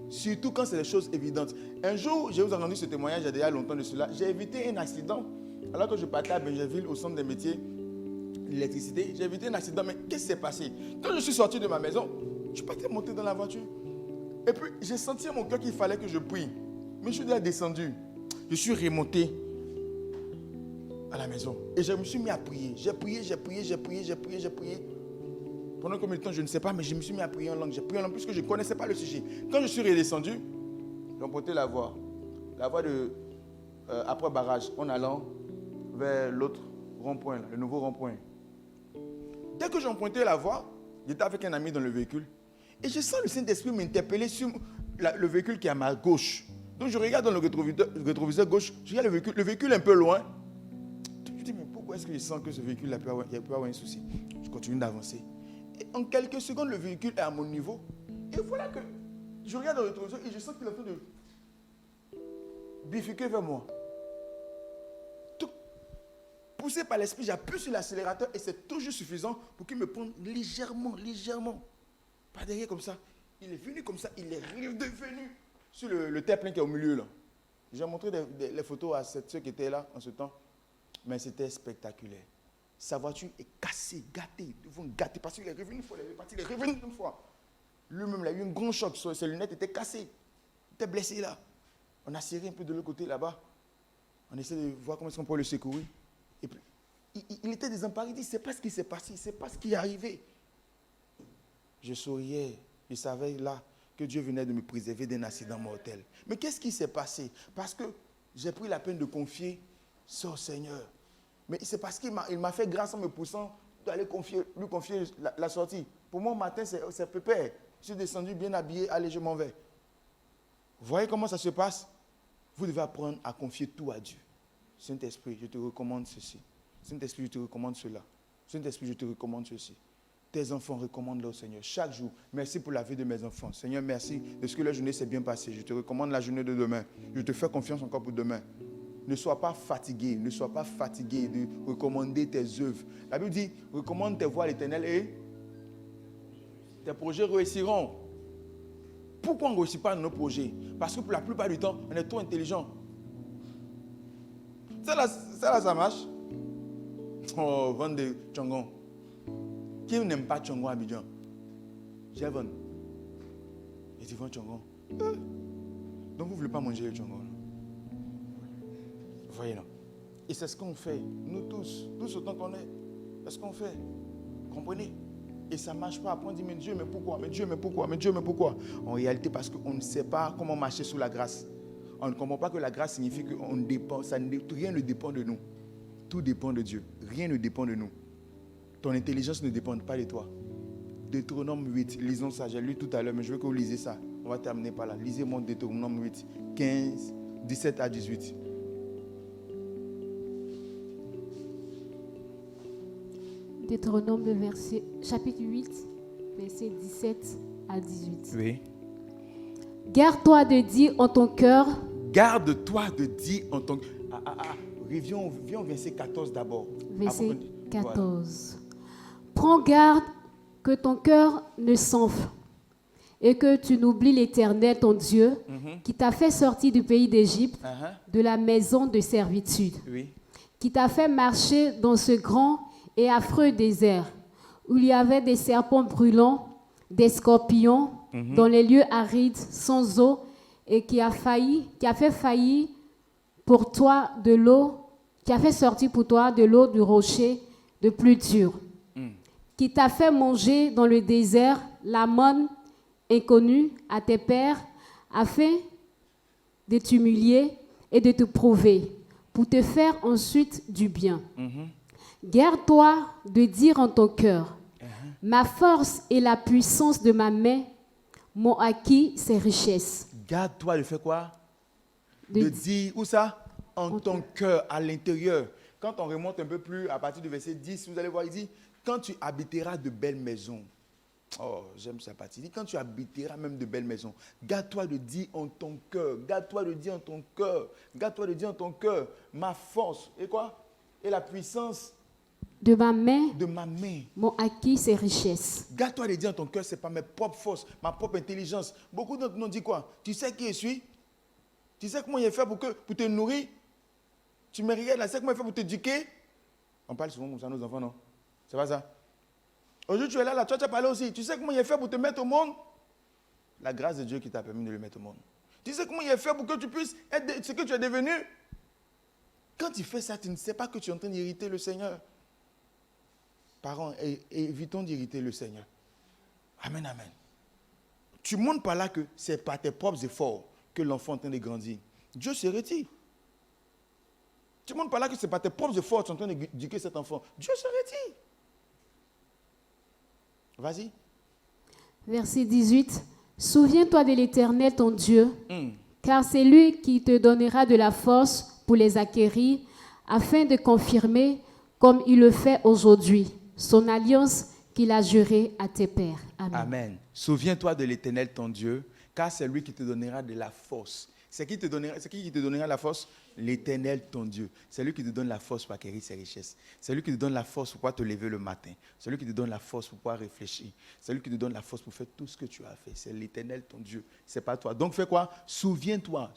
Surtout quand c'est des choses évidentes. Un jour, j'ai vous entendu ce témoignage, il y a déjà longtemps de cela. J'ai évité un accident alors que je partais à Benjerville, au centre des métiers, l'électricité. J'ai évité un accident, mais qu'est-ce qui s'est passé? Quand je suis sorti de ma maison, je suis parti monter dans la voiture. Et puis, j'ai senti à mon cœur qu'il fallait que je prie. Mais je suis déjà descendu. Je suis remonté à la maison. Et je me suis mis à prier. J'ai prié. Pendant combien de temps, je ne sais pas, mais je me suis mis à prier en langue. J'ai prié en langue puisque je ne connaissais pas le sujet. Quand je suis redescendu, j'ai emprunté la voie de après barrage, en allant vers l'autre rond-point, le nouveau rond-point. Dès que j'ai emprunté la voie, j'étais avec un ami dans le véhicule. Et je sens le Saint-Esprit m'interpeller sur le véhicule qui est à ma gauche. Donc je regarde dans le rétroviseur gauche, je regarde le véhicule un peu loin. Je dis, mais pourquoi est-ce que je sens que ce véhicule peut avoir un souci? Je continue d'avancer. Et en quelques secondes, le véhicule est à mon niveau. Et voilà que je regarde dans le rétroviseur et je sens qu'il est en train de bifurquer vers moi. Tout poussé par l'esprit, j'appuie sur l'accélérateur et c'est toujours suffisant pour qu'il me prenne légèrement. Pas derrière comme ça. Il est venu comme ça, il est redevenu sur le terre-plein qui est au milieu là. J'ai montré les photos à ceux qui étaient là en ce temps. Mais c'était spectaculaire. Sa voiture est cassée, gâtée. Ils vont gâter parce qu'il est revenu une fois, il est reparti, il est revenu une fois. Lui-même, il a eu un grand choc. Ses lunettes étaient cassées. Il était blessé là. On a serré un peu de l'autre côté là-bas. On essaie de voir comment est-ce qu'on peut le secourir. Et puis, il était désemparé. Il dit, c'est pas ce qui s'est passé, c'est pas ce qui est arrivé. Je souriais. Je savais là que Dieu venait de me préserver d'un accident mortel. Mais qu'est-ce qui s'est passé? Parce que j'ai pris la peine de confier ça au Seigneur. Mais c'est parce qu'il m'a fait grâce en me poussant d'aller lui confier la sortie. Pour moi, matin, c'est pépère. Je suis descendu bien habillé, allez, je m'en vais. Vous voyez comment ça se passe? Vous devez apprendre à confier tout à Dieu. Saint-Esprit, je te recommande ceci. Saint-Esprit, je te recommande cela. Saint-Esprit, je te recommande ceci. Tes enfants, recommande-le au Seigneur chaque jour. Merci pour la vie de mes enfants. Seigneur, merci de ce que la journée s'est bien passée. Je te recommande la journée de demain. Je te fais confiance encore pour demain. Ne sois pas fatigué de recommander tes œuvres. La Bible dit, recommande tes voies à l'Éternel et tes projets réussiront. Pourquoi on ne réussit pas nos projets? Parce que pour la plupart du temps, on est trop intelligent. Ça là, ça marche. Oh, vendre des tchongons. Qui n'aime pas tchongon à Abidjan? J'ai vendu. Et tu vends tchongon. Donc vous ne voulez pas manger le tchongon? Voyez là. Et c'est ce qu'on fait. Nous tous autant qu'on est. C'est ce qu'on fait. Comprenez? Et ça ne marche pas. Après on dit, mais Dieu, mais pourquoi? Mais Dieu, mais pourquoi? Mais Dieu, mais pourquoi? En réalité, parce qu'on ne sait pas comment marcher sous la grâce. On ne comprend pas que la grâce signifie que rien ne dépend de nous. Tout dépend de Dieu. Rien ne dépend de nous. Ton intelligence ne dépend pas de toi. Deutéronome 8, lisons ça. J'ai lu tout à l'heure, mais je veux que vous lisez ça. On va terminer par là. Lisez-moi Deutéronome 8, 15, 17 à 18. Deutéronome chapitre 8, versets 17 à 18. Oui. Garde-toi de dire en ton cœur. Garde-toi de dire en ton cœur. Viens au verset 14 d'abord. Verset 14. Voilà. Prends garde que ton cœur ne s'enfle et que tu n'oublies l'Éternel, ton Dieu, qui t'a fait sortir du pays d'Égypte, de la maison de servitude, qui t'a fait marcher dans ce grand et affreux désert, où il y avait des serpents brûlants, des scorpions, dans les lieux arides, sans eau, et qui a fait faillir pour toi de l'eau, qui a fait sortir pour toi de l'eau du rocher de plus dur. qui t'a fait manger dans le désert la manne inconnue à tes pères, afin de t'humilier et de te prouver, pour te faire ensuite du bien. Garde-toi de dire en ton cœur, ma force et la puissance de ma main m'ont acquis ces richesses. Garde-toi de faire quoi? De De di- dire, où ça? En ton cœur, à l'intérieur. Quand on remonte un peu plus, à partir du verset 10, vous allez voir, il dit, quand tu habiteras de belles maisons. Oh, j'aime cette partie. Il dit, quand tu habiteras même de belles maisons, garde-toi de dire en ton cœur, garde-toi de dire en ton cœur, garde-toi de dire en ton cœur, ma force, et quoi? Et la puissance de ma main de ma main. m'ont acquis ces richesses. Garde-toi de dire en ton cœur, ce n'est pas mes propres forces, ma propre intelligence. Beaucoup d'entre nous disent quoi? Tu sais qui je suis? Tu sais comment il est fait pour te nourrir? Tu me regardes là, tu sais comment il est fait pour t'éduquer? On parle souvent comme ça à nos enfants, non? C'est pas ça? Aujourd'hui, tu es là, toi, tu as parlé aussi. Tu sais comment il est fait pour te mettre au monde? La grâce de Dieu qui t'a permis de le mettre au monde. Tu sais comment il est fait pour que tu puisses être ce que tu es devenu? Quand tu fais ça, tu ne sais pas que tu es en train d'irriter le Seigneur. Parents, évitons d'irriter le Seigneur. Amen, amen. Tu montres par là que ce n'est pas tes propres efforts que l'enfant est en train de grandir. Dieu se retire. Tu montres par là que ce n'est pas tes propres efforts qui sont en train d'éduquer cet enfant. Dieu se retire. Vas-y. Verset 18. Souviens-toi de l'Éternel ton Dieu, car c'est lui qui te donnera de la force pour les acquérir, afin de confirmer, comme il le fait aujourd'hui, son alliance qu'il a jurée à tes pères. Amen. Amen. Souviens-toi de l'Éternel ton Dieu, car c'est lui qui te donnera de la force. C'est qui qui te donnera la force? L'Éternel ton Dieu. C'est lui qui te donne la force pour acquérir ses richesses. C'est lui qui te donne la force pour pouvoir te lever le matin. C'est lui qui te donne la force pour pouvoir réfléchir. C'est lui qui te donne la force pour faire tout ce que tu as fait. C'est l'Éternel ton Dieu. C'est pas toi. Donc fais quoi? Souviens-toi,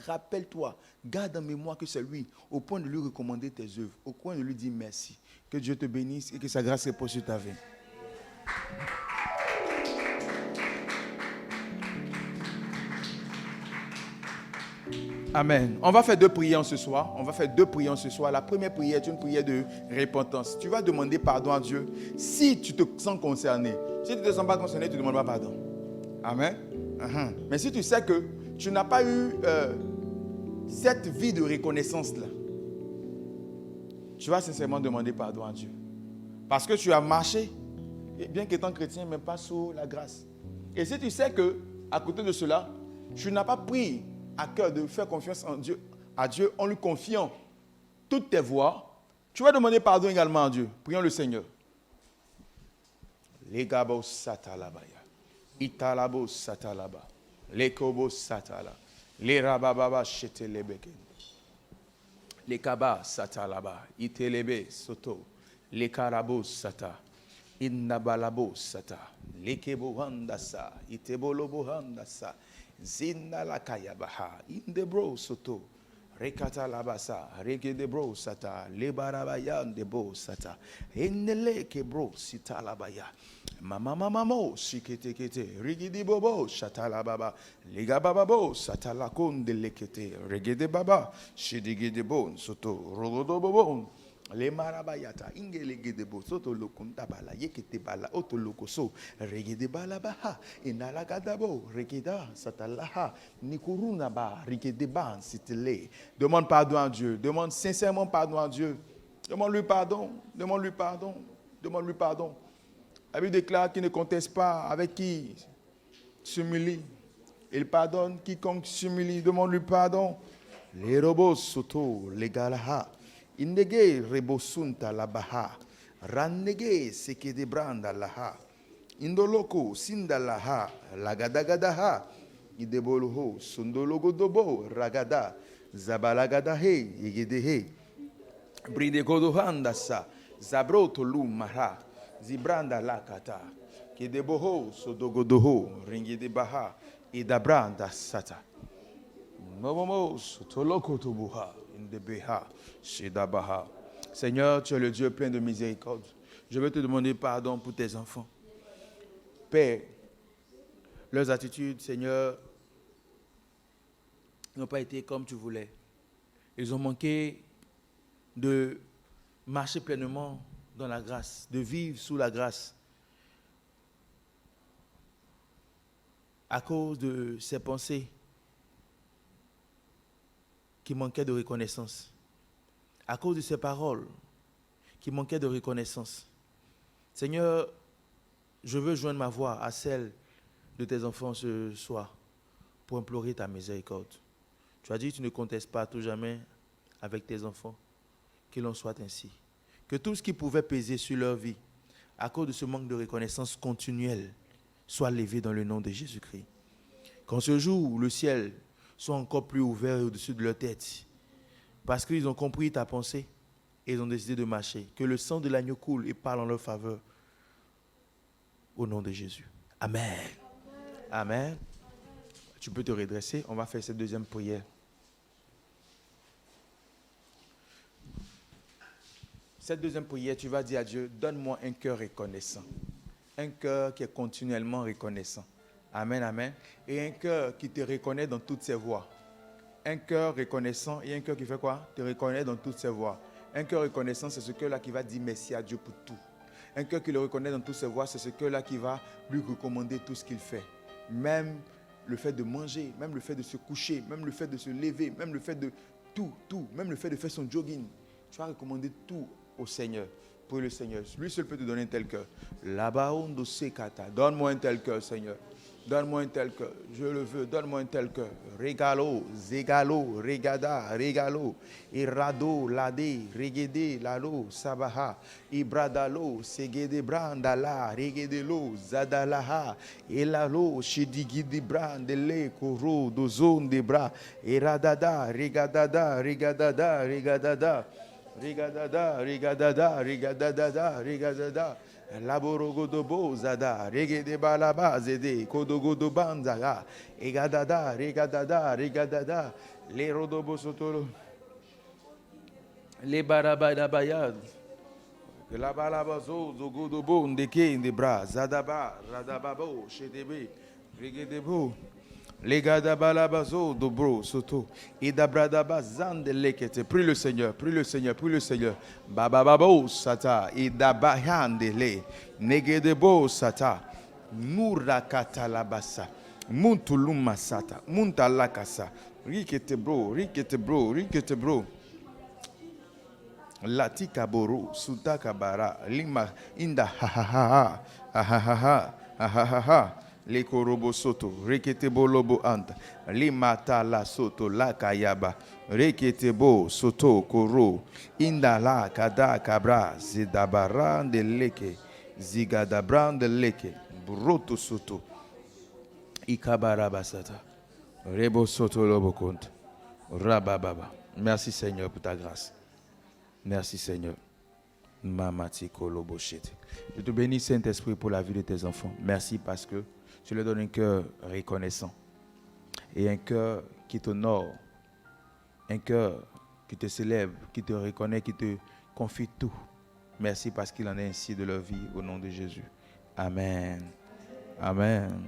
rappelle-toi. Garde en mémoire que c'est lui, au point de lui recommander tes œuvres, au point de lui dire merci. Que Dieu te bénisse et que sa grâce repose sur ta vie. Amen. On va faire deux prières ce soir. La première prière est une prière de repentance. Tu vas demander pardon à Dieu si tu te sens concerné. Si tu ne te sens pas concerné, tu ne demandes pas pardon. Amen. Mais si tu sais que tu n'as pas eu cette vie de reconnaissance-là, tu vas sincèrement demander pardon à Dieu. Parce que tu as marché, bien qu'étant chrétien, mais pas sous la grâce. Et si tu sais que, à côté de cela, tu n'as pas pris à cœur de faire confiance à Dieu en lui confiant toutes tes voies, tu vas demander pardon également à Dieu. Prions le Seigneur. Legabo satalabaya. Italabo satalaba. Lekobo satala. Lerababa shetelebeke. Lekaba satalaba. Itelebe soto. Lekarabo sata. Innabalabo sata. Lekebo handasa. Itebolobo handasa. Zinda la kayabaha, indebro soto, rekata labasa, regedebro sata, lebarabayan debo sata, enele kebro sita labaya, mamo, shikete kete, rigidibobo, shata lababa, ligabababo, sata la konde lekete, regedebaba, shidigidebo soto, rogodobobon. Le marabayata ingelegedebo soto lokunta bala yekete bala oto lokoso regede bala baha inalagadabo regeda satalaha nikuruna ba regede ban sitele. Demande pardon à Dieu, demande sincèrement pardon à Dieu. Demande-lui pardon. La Bible déclare qu'il ne conteste pas avec qui s'humilie. Il pardonne quiconque s'humilie. Demande-lui pardon. Les robots soto les galaha. Indege rebosunta la baha, rannege seke de branda laha, indoloko sinda laha, lagadagadaha, ideboloho, sundologodobo, ragada, zabalagadahe, yegedehe, bridegodohanda sa, zabroto lumara, zibranda lakata, kedeboho, sodogodoho, ringidebaha, idabranda sata, momomo, sotoloko tobuha. Seigneur, tu es le Dieu plein de miséricorde. Je veux te demander pardon pour tes enfants. Père, leurs attitudes, Seigneur, n'ont pas été comme tu voulais. Ils ont manqué de marcher pleinement dans la grâce, de vivre sous la grâce. À cause de ces pensées qui manquaient de reconnaissance, à cause de ces paroles qui manquaient de reconnaissance. Seigneur, je veux joindre ma voix à celle de tes enfants ce soir pour implorer ta miséricorde. Tu as dit que tu ne contestes pas à tout jamais avec tes enfants. Qu'il en soit ainsi. Que tout ce qui pouvait peser sur leur vie, à cause de ce manque de reconnaissance continuelle, soit levé dans le nom de Jésus-Christ. Qu'en ce jour, le ciel soit encore plus ouvert au-dessus de leur tête, parce qu'ils ont compris ta pensée et ils ont décidé de marcher. Que le sang de l'agneau coule et parle en leur faveur. Au nom de Jésus. Amen. Amen. Tu peux te redresser. On va faire cette deuxième prière. Cette deuxième prière, tu vas dire à Dieu, donne-moi un cœur reconnaissant. Un cœur qui est continuellement reconnaissant. Amen, amen. Et un cœur qui te reconnaît dans toutes ses voies. Un cœur reconnaissant et un cœur qui fait quoi? Te reconnaît dans toutes ses voies. Un cœur reconnaissant, c'est ce cœur-là qui va dire merci à Dieu pour tout. Un cœur qui le reconnaît dans toutes ses voies, c'est ce cœur-là qui va lui recommander tout ce qu'il fait. Même le fait de manger, même le fait de se coucher, même le fait de se lever, même le fait de tout, même le fait de faire son jogging. Tu vas recommander tout au Seigneur. Pour le Seigneur. Lui seul peut te donner un tel cœur. Donne-moi un tel cœur, Seigneur. Donne-moi un tel cœur. Je le veux. Donne-moi un tel cœur. Regalo, zegalo, regada, regalo. Irado, lade, regede, lalo, sabaha. Ibradalo, segede brandala, regedelo, zadalaha. Elalo, shidigidi brandele, koro, dozon de bra. Iradada, regadada, regadada, regadada. Rigadada, rigadada, rigadada, rigadada. Laborogodobo zada, regede balaba zede, kodogodo banzaga, egadada, rigadada, rigadada, le rodobo sotolo, le barabada bayad, la balabazo, zogodobo, ndeke, ndebra, zadaba, radababo, shedebe, regedebo. Legadabalabzo dobro soto idabradaba zandelekete. Prie le Seigneur, prie le Seigneur, prie le Seigneur. Babababo sata idabahandele negedebo sata murakata labasa muntuluma sata muntalakasa rikete bro latika boro sutaka bara lima inda ha ha ha ha ha ha ha ha ha ha. Le korobo soto, rekete bolobo anta, limata la soto la kayaba, rekete bo soto koro, inda la kada kabra, zidabara de leke, zigadabran de leke, broto soto, ikabara basata, rebo soto lobo compte, rabababa. Merci Seigneur pour ta grâce. Merci Seigneur. Mamati kolobo shete. Je te bénis Saint-Esprit pour la vie de tes enfants. Merci parce que tu leur donnes un cœur reconnaissant et un cœur qui t'honore, un cœur qui te célèbre, qui te reconnaît, qui te confie tout. Merci parce qu'il en est ainsi de leur vie au nom de Jésus. Amen. Amen.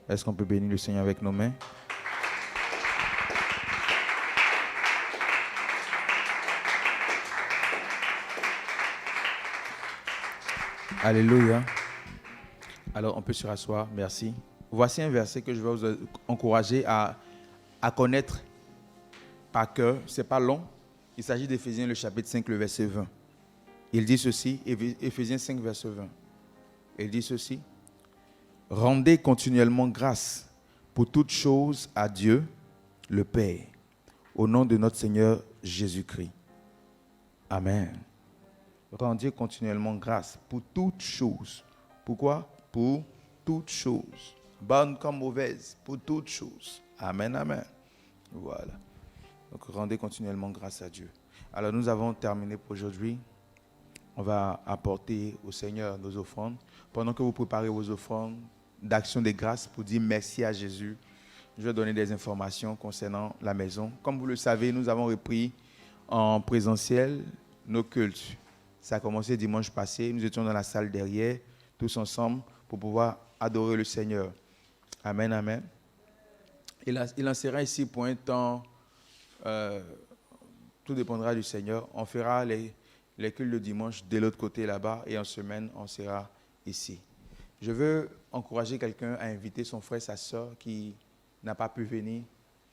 Est-ce qu'on peut bénir le Seigneur avec nos mains? Alléluia. Alors, on peut se rasseoir. Merci. Voici un verset que je vais vous encourager à connaître par cœur. Ce n'est pas long. Il s'agit d'Éphésiens, le chapitre 5, le verset 20. Il dit ceci, Éphésiens 5, verset 20. Il dit ceci. Rendez continuellement grâce pour toutes choses à Dieu, le Père, au nom de notre Seigneur Jésus-Christ. Amen. Rendez continuellement grâce pour toutes choses. Pourquoi? Pour toutes choses. Bonnes comme mauvaises, pour toutes choses. Amen, amen. Voilà. Donc, rendez continuellement grâce à Dieu. Alors, nous avons terminé pour aujourd'hui. On va apporter au Seigneur nos offrandes. Pendant que vous préparez vos offrandes d'action de grâce pour dire merci à Jésus, je vais donner des informations concernant la maison. Comme vous le savez, nous avons repris en présentiel nos cultes. Ça a commencé dimanche passé. Nous étions dans la salle derrière, tous ensemble, pour pouvoir adorer le Seigneur. Amen, amen. Il en sera ici pour un temps, tout dépendra du Seigneur. On fera les cultes le dimanche de l'autre côté là-bas et en semaine, on sera ici. Je veux encourager quelqu'un à inviter son frère, sa soeur qui n'a pas pu venir.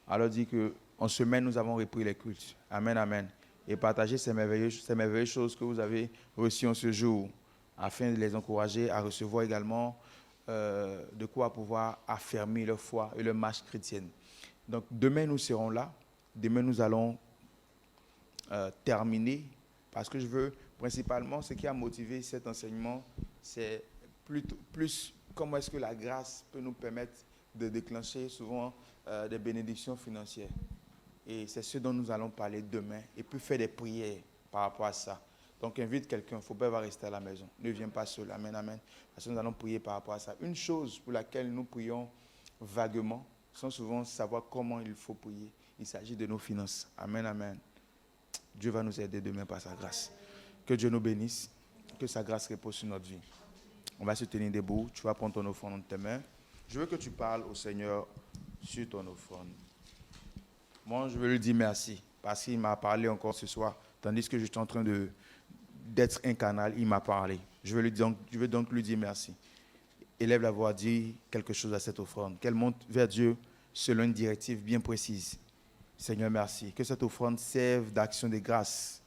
Alors dire qu'en semaine, nous avons repris les cultes. Amen, amen. Et partager ces merveilleuses choses que vous avez reçues en ce jour, afin de les encourager à recevoir également de quoi pouvoir affermir leur foi et leur marche chrétienne. Donc demain, nous serons là. Demain, nous allons terminer. Parce que je veux, principalement, ce qui a motivé cet enseignement, c'est plus comment est-ce que la grâce peut nous permettre de déclencher souvent des bénédictions financières. Et c'est ce dont nous allons parler demain. Et puis faire des prières par rapport à ça. Donc invite quelqu'un, il ne faut pas rester à la maison. Ne viens pas seul. Amen, amen. Parce que nous allons prier par rapport à ça. Une chose pour laquelle nous prions vaguement, sans souvent savoir comment il faut prier, il s'agit de nos finances. Amen, amen. Dieu va nous aider demain par sa grâce. Que Dieu nous bénisse. Que sa grâce repose sur notre vie. On va se tenir debout. Tu vas prendre ton offrande dans tes mains. Je veux que tu parles au Seigneur sur ton offrande. Moi, je veux lui dire merci. Parce qu'il m'a parlé encore ce soir. Tandis que je suis en train d'être un canal, il m'a parlé. Je veux donc lui dire merci. Élève la voix, dis quelque chose à cette offrande. Qu'elle monte vers Dieu selon une directive bien précise. Seigneur, merci. Que cette offrande serve d'action de grâce,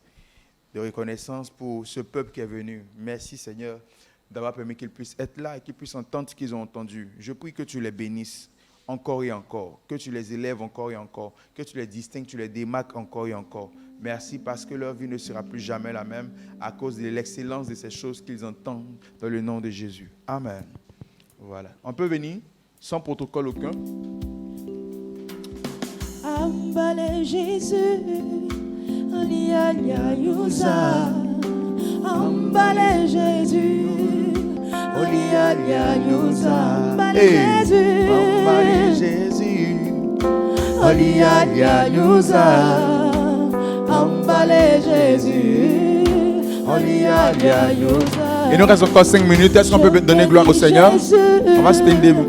de reconnaissance pour ce peuple qui est venu. Merci, Seigneur, d'avoir permis qu'ils puissent être là et qu'ils puissent entendre ce qu'ils ont entendu. Je prie que tu les bénisses encore et encore, que tu les élèves encore et encore, que tu les distingues, tu les démarques encore et encore. Merci parce que leur vie ne sera plus jamais la même à cause de l'excellence de ces choses qu'ils entendent dans le nom de Jésus. Amen. Voilà. On peut venir sans protocole aucun. Ambale Jésus, Alia Yusa. Ambale Jésus, Alia Yusa. Ambale Jésus, Ambale Jésus, Alia Yusa. Ambale Jésus, Alia Yusa. Il nous reste encore 5 minutes. Est-ce qu'on peut donner gloire au Seigneur? On va se tenir debout.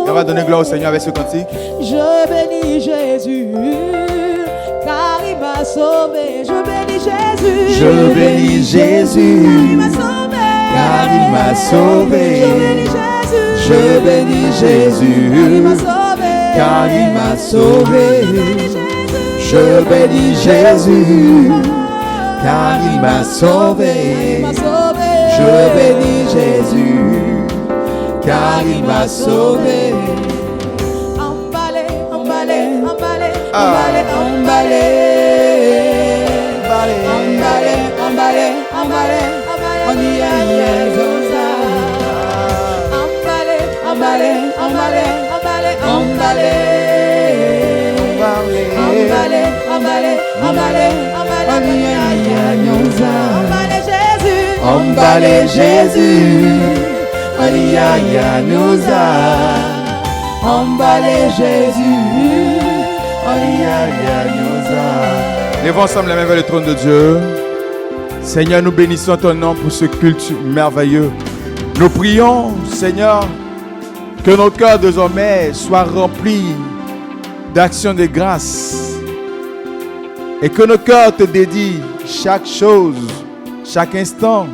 Et on va donner gloire au Seigneur avec ce cantique. Je bénis Jésus, car il m'a sauvé. Je bénis Jésus. Je bénis Jésus, car il m'a sauvé. je bénis Jésus, car il m'a sauvé. Je bénis Jésus, car il m'a sauvé. Je bénis Jésus, car il m'a sauvé. Emballé, emballé, emballé, Ah. emballé, emballé, emballé, emballé, emballé, on y est, emballé, emballé, emballé, emballé, emballé, emballé, emballé, emballé, on y est, emballé Jésus, Emballé Jésus, Aliyah nous a. Emballé Jésus, Aliyah nous a. Lèvons ensemble les mains vers le trône de Dieu. Seigneur, nous bénissons ton nom pour ce culte merveilleux. Nous prions, Seigneur, que nos cœurs désormais soient remplis d'actions de grâce et que nos cœurs te dédient chaque chose, chaque instant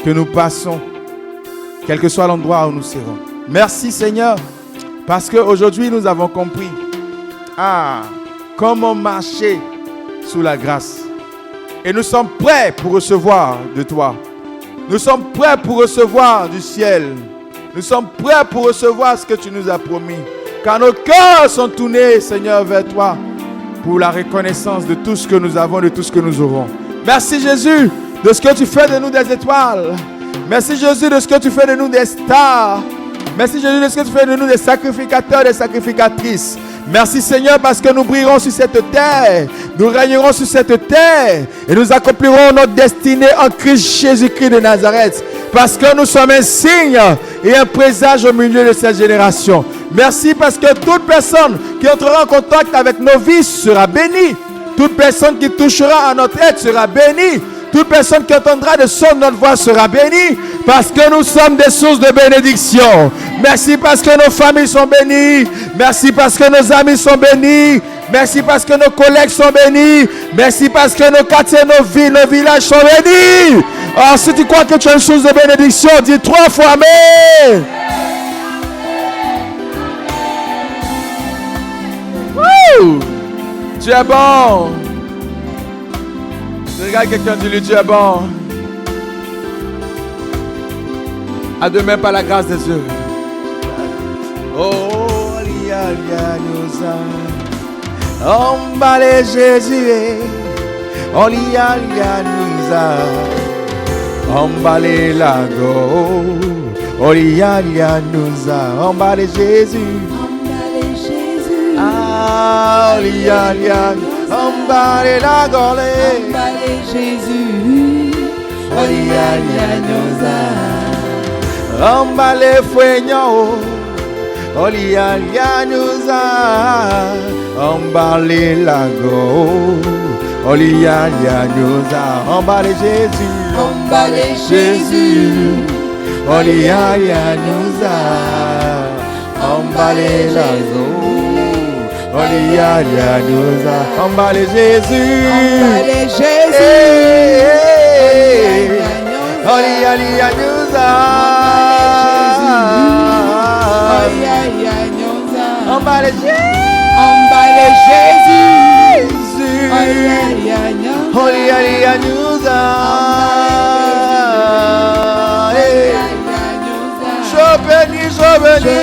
que nous passons, quel que soit l'endroit où nous serons. Merci Seigneur, parce qu'aujourd'hui nous avons compris comment marcher sous la grâce. Et nous sommes prêts pour recevoir de toi. Nous sommes prêts pour recevoir du ciel. Nous sommes prêts pour recevoir ce que tu nous as promis. Car nos cœurs sont tournés, Seigneur, vers toi pour la reconnaissance de tout ce que nous avons, de tout ce que nous aurons. Merci Jésus de ce que tu fais de nous des étoiles. Merci Jésus de ce que tu fais de nous des stars. Merci Jésus de ce que tu fais de nous des sacrificateurs, des sacrificatrices. Merci Seigneur parce que nous brillerons sur cette terre. Nous régnerons sur cette terre. Et nous accomplirons notre destinée en Christ Jésus-Christ de Nazareth. Parce que nous sommes un signe et un présage au milieu de cette génération. Merci parce que toute personne qui entrera en contact avec nos vies sera bénie. Toute personne qui touchera à notre aide sera bénie. Toute personne qui entendra le son de notre voix sera bénie. Parce que nous sommes des sources de bénédiction. Merci parce que nos familles sont bénies. Merci parce que nos amis sont bénis. Merci parce que nos collègues sont bénis. Merci parce que nos quartiers, nos villes, nos villages sont bénis. Alors, si tu crois que tu as une chose de bénédiction, dis 3 fois Amen. Wouh! Tu es bon. Regarde quelqu'un, dis-lui, tu es bon. À demain par la grâce de Dieu. Oh, emballez Jésus, oh nous a emballé la go, oh nous a emballé Jésus, ah emballé la golé, emballé Jésus, oh nous a emballé Fouignon. Olia nous a emballé la go. Olia nous a emballé Jésus. Emballé Jésus. Olia nous a emballé la go. Olia nous a emballé Jésus. Emballé Jésus. Olia nous a emballé Jésus. Olia nous a je bénis